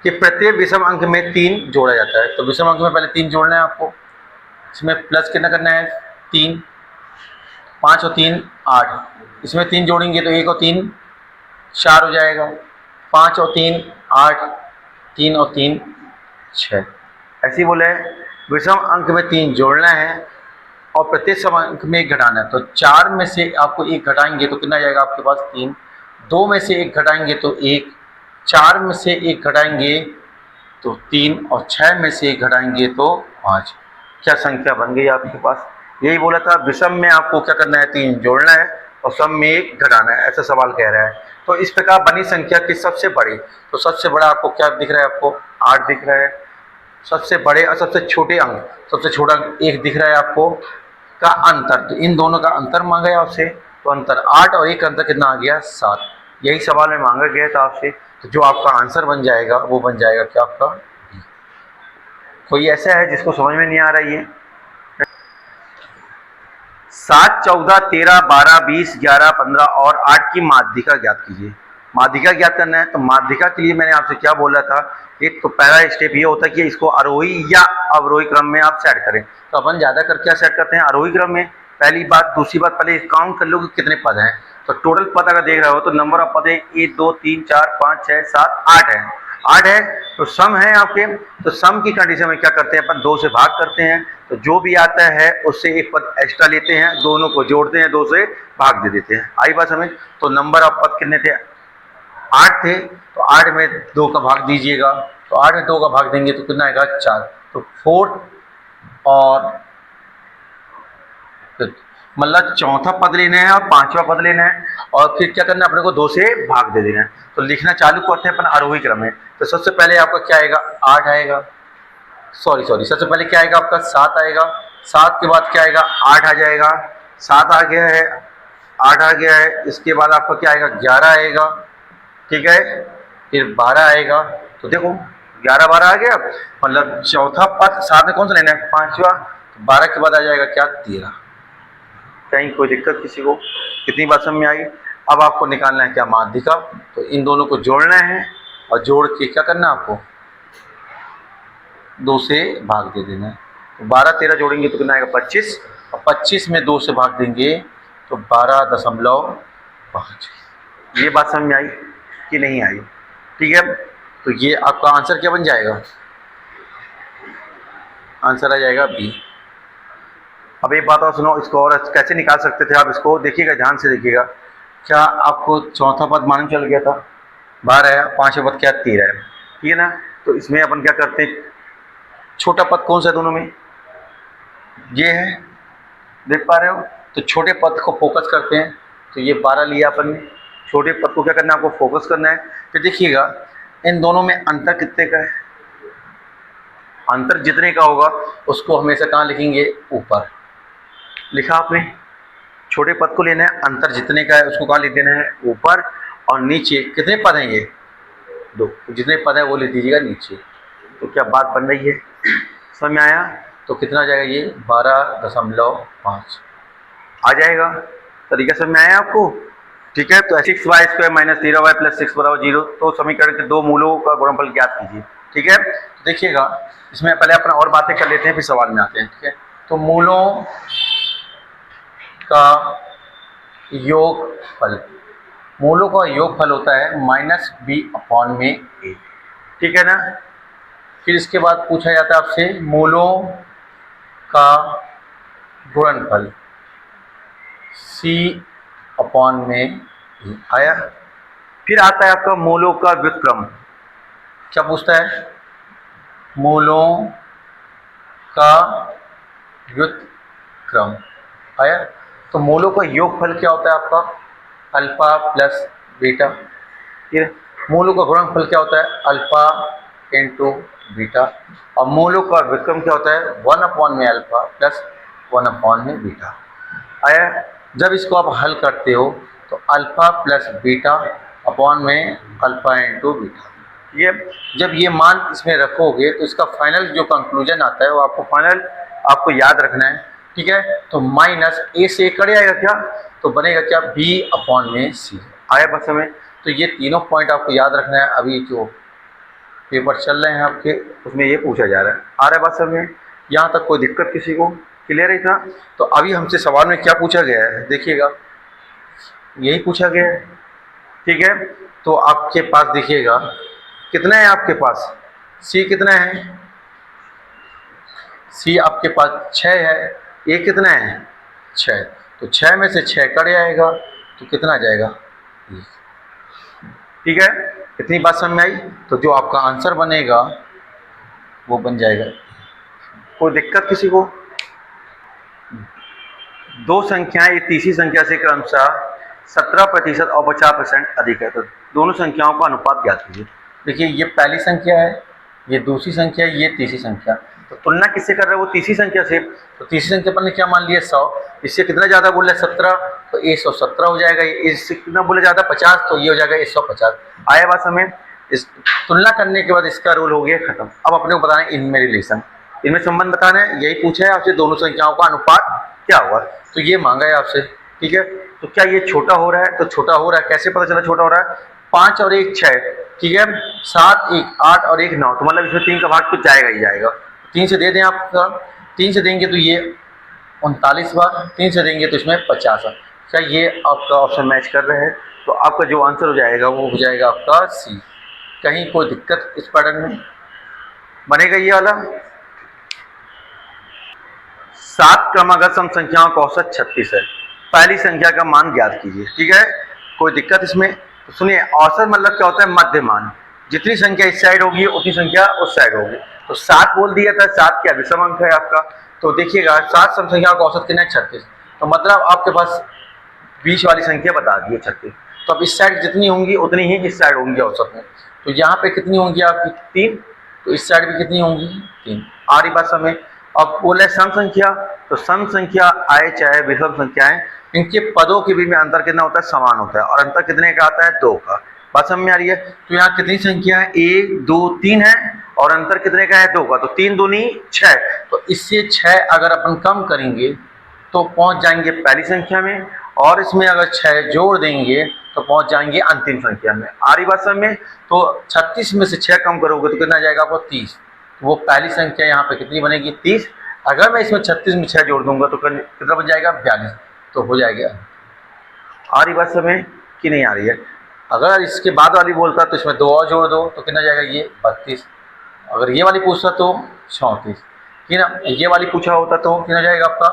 कि प्रत्येक विषम अंक में 3 जोड़ा जाता है। तो विषम अंक में पहले 3 जोड़ना है आपको, इसमें प्लस कितना करना है 3, 5 और 3 8, इसमें 3 जोड़ेंगे तो 1 और 3 4 हो जाएगा, 5 और 3 8, 3 और 3 6। ऐसे ही बोले विषम अंक में 3 जोड़ना है और प्रत्येक सम अंक में 1 घटाना है। तो 4 में से आपको 1 घटाएंगे तो कितना जाएगा आपके पास 3, 2 में से 1 घटाएंगे तो 1, 4 में से 1 घटाएंगे तो 3, और 6 में से 1 घटाएंगे तो 5। क्या संख्या बन गई आपके पास। यही बोला था विषम में आपको क्या करना है 3 जोड़ना है और सम में 1 घटाना है, ऐसा सवाल कह रहा है। तो इस प्रकार बनी संख्या की सबसे बड़ी, तो सबसे बड़ा आपको क्या दिख रहा है, आपको 8 दिख रहा है। सबसे बड़े और सबसे छोटे अंक, सबसे छोटा अंक 1 दिख रहा है आपको, का अंतर, तो इन दोनों का अंतर मांगा है आपसे, तो अंतर 8 और 1 का अंतर कितना आ गया 7। यही सवाल में मांगा गया था आपसे। तो जो आपका आंसर बन जाएगा वो बन जाएगा क्या आपका डी। कोई ऐसा है जिसको समझ में नहीं आ रहा है। 7 14 13 12 20 11 15 और 8 की माध्यिका ज्ञात कीजिए। माध्यिका ज्ञात करना है, तो माध्यिका के लिए मैंने आपसे क्या बोला था, एक तो पहला स्टेप ये होता है कि इसको आरोही या अवरोही क्रम में आप सेट करें। तो अपन ज़्यादा कर क्या सेट करते हैं आरोही क्रम में, पहली बात। दूसरी बात, पहले काउंट कर लो कि कितने पद हैं। तो टोटल पद अगर देख रहे हो तो नंबर ऑफ पद है 1 2 3 4 5 6 7 8 है, 8 है। तो सम है आपके, तो सम की कंडीशन में क्या करते हैं अपन 2 से भाग करते हैं, तो जो भी आता है उससे 1 पद एक्स्ट्रा लेते हैं, दोनों को जोड़ते हैं, 2 से भाग दे देते हैं। आई बात समझ। तो नंबर ऑफ पद कितने थे 8 थे, तो 8 में 2 का भाग दीजिएगा, तो 8 में 2 का भाग देंगे तो कितना आएगा 4। तो 4 और मतलब चौथा पद लेना है और 5वां पद लेना है, और फिर क्या करना है अपने को 2 से भाग दे देना है। तो लिखना चालू करते हैं अपन आरोही क्रम में। तो सबसे पहले आपका क्या आएगा 8 आएगा, सॉरी सबसे पहले क्या आएगा आपका 7 आएगा, 7 के बाद क्या आएगा 8 आ जाएगा, 7 आ गया है, 8 आ गया है। इसके बाद आपका क्या आएगा 11 आएगा, ठीक है, फिर 12 आएगा। तो देखो 11 12 आ गया, मतलब चौथा पद 7 में कौन सा लेना है 5वां, 12 के बाद आ जाएगा क्या 13। कहीं कोई दिक्कत किसी को, कितनी बात समझ में आई। अब आपको निकालना है क्या माध्यिका, तो इन दोनों को जोड़ना है और जोड़ के क्या करना है आपको 2 से भाग दे देना है। तो 12 13 जोड़ेंगे तो कितना आएगा 25, और 25 में 2 से भाग देंगे तो 12.5 5। ये बात समझ में आई कि नहीं आई? ठीक है, तो ये आपका आंसर क्या बन जाएगा? आंसर आ जाएगा बी। अब एक बात और सुनो, इसको और कैसे निकाल सकते थे आप? इसको देखिएगा, ध्यान से देखिएगा। क्या आपको चौथा पद मालूम चल गया था? 12 है, पांचवा पद क्या? 13 है, ठीक है ना? तो इसमें अपन क्या करते हैं, छोटा पद कौन सा है दोनों में? ये है, देख पा रहे हो? तो छोटे पद को फोकस करते हैं। तो ये 12 लिया अपन ने, छोटे पद को क्या करना है, आपको फोकस करना है। फिर देखिएगा इन दोनों में अंतर कितने का है? अंतर जितने का होगा उसको हमेशा कहाँ लिखेंगे? ऊपर। लिखा आपने? छोटे पद को लेना है, अंतर जितने का है उसको कहाँ लिख देना है? ऊपर। और नीचे कितने पद हैं? ये 2। जितने पद है वो लिख दीजिएगा नीचे। तो क्या बात बन रही है? समझ में आया? तो कितना आ जाएगा ये? 12.5 आ जाएगा। तरीका समझ में आया आपको? ठीक है, तो 6y² - 13y + 6 = 0। तो समीकरण के 2 मूलों का गुणनफल ज्ञात कीजिए। ठीक है, तो देखिएगा इसमें पहले अपना और बातें कर लेते हैं, फिर सवाल में आते हैं। ठीक है, तो मूलों का योगफल, मूलों का योगफल होता है -b/a। ठीक है ना? फिर इसके बाद पूछा जाता है आपसे मूलों का गुणनफल, c/में आया। फिर आता है आपका मूलों का व्युत्क्रम। क्या पूछता है? मूलों का व्युत्क्रम आया। तो मूलों का योगफल क्या होता है आपका? Alpha plus beta. ठीक है, मूलों का गुणनफल क्या होता है? Alpha into beta. और मूलों का व्युत्क्रम क्या होता है? 1/में अल्फा प्लस 1/में बीटा आया। जब इसको आप हल करते हो तो अल्फा प्लस बीटा अपॉन में अल्फा इंटू बीटा। ये जब ये मान इसमें रखोगे तो इसका फाइनल जो कंक्लूजन आता है वो आपको याद रखना है। ठीक है, तो -a से कट जाएगा क्या? तो बनेगा क्या? b/c आया बस हमें। तो ये तीनों पॉइंट आपको याद रखना है। अभी जो पेपर चल रहे हैं आपके उसमें ये पूछा जा रहा है। आ रहा है बात समझ में? यहाँ तक कोई दिक्कत किसी को? क्लियर है इतना? तो अभी हमसे सवाल में क्या पूछा गया है देखिएगा, यही पूछा गया है। ठीक है, तो आपके पास देखिएगा कितना है आपके पास? c कितना है? c आपके पास 6 है। a कितना है? 6। तो 6 में से 6 कट जाएगा तो कितना आ जाएगा? ठीक है, इतनी बात समझ में आई? तो जो आपका आंसर बनेगा वो बन जाएगा। कोई दिक्कत किसी को? दो संख्याएं एक तीसरी संख्या से क्रमशः 17% और 50% अधिक है, तो दोनों संख्याओं का अनुपात ज्ञात कीजिए। देखिए ये पहली संख्या है, ये दूसरी संख्या है, ये तीसरी संख्या। तो तुलना किससे कर रहे हैं? वो तीसरी संख्या से। तो तीसरी संख्या पर ने क्या मान लिया? 100। इससे कितना ज़्यादा बोल रहे हैं? 17। तो ये 117 हो जाएगा। इससे कितना बोले ज़्यादा? 50। तो ये हो जाएगा 150। आया बात हमें? इस तुलना करने के बाद इसका रोल हो गया खत्म। अब अपने को बताना है इनमें रिलेशन, इनमें संबंध बताना है। यही पूछा है आपसे, दोनों संख्याओं का अनुपात क्या हुआ। तो ये मांगा है आपसे। ठीक है, तो क्या ये छोटा हो रहा है? तो छोटा हो रहा है। कैसे पता चला छोटा हो रहा है? 5 और 1 6। ठीक है, 7 1 8 और 1 9। तो मतलब इसमें 3 का भाग तो जाएगा ही जाएगा। 3 से दे दें आपका, 3 से देंगे तो ये 39 बार, 3 से देंगे तो इसमें 50 है। क्या ये आपका ऑप्शन मैच कर रहे हैं? तो आपका जो आंसर हो जाएगा वो हो जाएगा आपका सी। कहीं कोई दिक्कत इस पैटर्न में? बनेगा ये वाला। 7 क्रमागत सम संख्याओं का औसत 36 है। पहली संख्या का मान ज्ञात कीजिए। ठीक है, कोई दिक्कत इसमें? तो सुनिए, औसत मतलब क्या होता है? मध्य मान। जितनी संख्या इस साइड होगी उतनी संख्या उस साइड होगी। तो 7 बोल दिया था, 7 क्या विषम अंक है आपका। तो देखिएगा 7 सम संख्याओं का औसत कितना है? 36। तो मतलब आपके पास बीच वाली संख्या बता दी है 36। तो अब इस साइड जितनी होंगी उतनी ही इस साइड होंगी औसत में। तो यहाँ पे कितनी होंगी आपकी? 3। तो इस साइड भी कितनी होंगी? 3। आ रही बात समझ? अब बोले सम संख्या, तो सम संख्या आए चाहे विषम संख्याएं, इनके पदों के बीच में अंतर कितना होता है? समान होता है। और अंतर कितने का आता है? 2 का। बात समझ में आ रही है? तो यहाँ कितनी संख्या है? 1 2 3 है और अंतर कितने का है? 2 का। तो 3 दूनी 6। तो इससे 6 अगर अपन कम करेंगे तो पहुंच जाएंगे पहली संख्या में, और इसमें अगर 6 जोड़ देंगे तो पहुंच जाएंगे अंतिम संख्या में। आ रही बात समझ में? तो 36 में से 6 कम करोगे तो कितना जाएगा आपको? 30। वो पहली संख्या यहाँ पे कितनी बनेगी? 30। अगर मैं इसमें 36 में 6 जोड़ दूंगा तो कितना बन जाएगा? 42। तो हो जाएगा। आ रही बात समझ में? कि नहीं आ रही है। अगर इसके बाद वाली बोलता तो इसमें 2 और जोड़ दो तो कितना जाएगा ये 32। अगर ये वाली पूछता तो 34, कि ना ये वाली पूछा होता तो कितना जाएगा आपका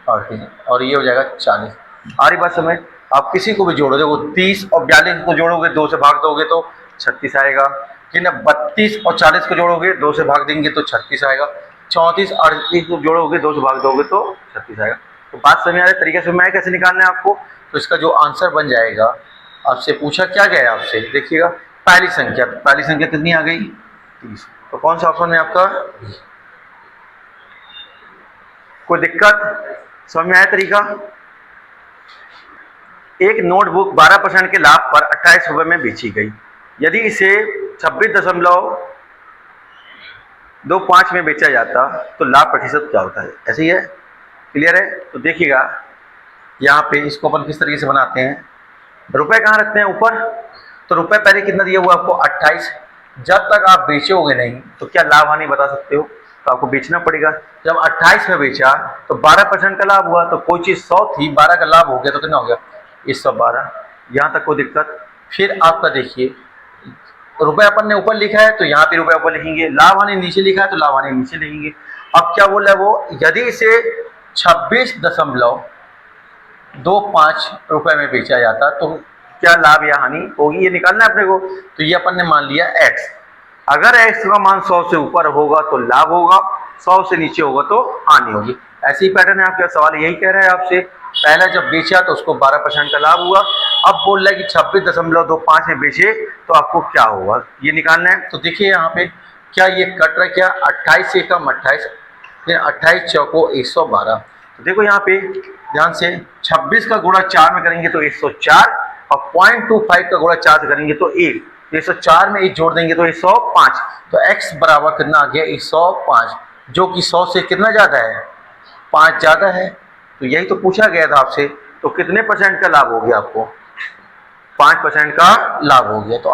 30, और ये हो जाएगा 40। आ रही बात समझ। आप किसी को भी जोड़ोगे वो 30 और 42 को जोड़ोगे 2 से भाग दोगे तो 36 आएगा, कि ना 32 और 40 को जोड़ोगे 2 से भाग देंगे तो 36 आएगा, 34 और 38 को जोड़ोगे 2 से भाग दोगे तो 36 आएगा। तो बात समझ आ रही है, तरीके से मैं कैसे निकालना है आपको। तो इसका जो आंसर बन जाएगा, आपसे पूछा क्या गया है आपसे, देखिएगा पहली संख्या कितनी आ गई 30। तो कौन सा ऑप्शन में आपका, कोई दिक्कत समझ में आया तरीका। एक नोटबुक 12% के लाभ पर 28 रुपये में बेची गई। यदि इसे 26.25 में बेचा जाता तो लाभ प्रतिशत क्या होता है। ऐसे ही है, क्लियर है। तो देखिएगा यहाँ पे इसको अपन किस तरीके से बनाते हैं। रुपए कहाँ रखते हैं ऊपर, तो रुपए पहले कितना दिया हुआ आपको 28। जब तक आप बेचोगे नहीं तो क्या लाभ हानि बता सकते हो, तो आपको बेचना पड़ेगा। जब 28 में बेचा तो 12% का लाभ हुआ, तो कोई चीज़ 100 थी 12 का लाभ हो गया तो कितना हो गया 112। यहाँ तक कोई दिक्कत। फिर आपका देखिए रुपए अपन ने ऊपर लिखा है तो यहाँ पे रुपए ऊपर लिखेंगे, लाभ हानि नीचे लिखा है तो लाभ हानि नीचे लिखेंगे। अब क्या बोल रहा है वो, यदि इसे 26.25 रुपए में बेचा जाता तो क्या लाभ या हानि होगी, ये निकालना है अपने को। तो ये अपन ने मान लिया x। अगर x का मान 100 से ऊपर होगा तो लाभ होगा, 100 से नीचे होगा तो हानि होगी। ऐसे ही पैटर्न है आपका। सवाल यही कह रहा है आपसे, पहला जब बेचा तो उसको 12% का लाभ हुआ, अब बोल रहा है कि 26.25 में बेचे तो आपको क्या होगा, ये निकालना है। तो देखिए यहाँ पे क्या ये कट रहा है, क्या 28 से कम 28, 28 चौको 112। तो देखो यहाँ पे ध्यान से 26 का गुणा 4 में करेंगे तो 104, और 0.25 का गुणा 4 से करेंगे तो 1, 104 में 1 जोड़ देंगे तो 105। तो x बराबर कितना आ गया 105, जो कि 100 से कितना ज़्यादा है 5 ज़्यादा है। तो यही तो पूछा गया था आपसे। तो कितने % का लाभ हो गया आपको, 5% का लाभ हो गया। तो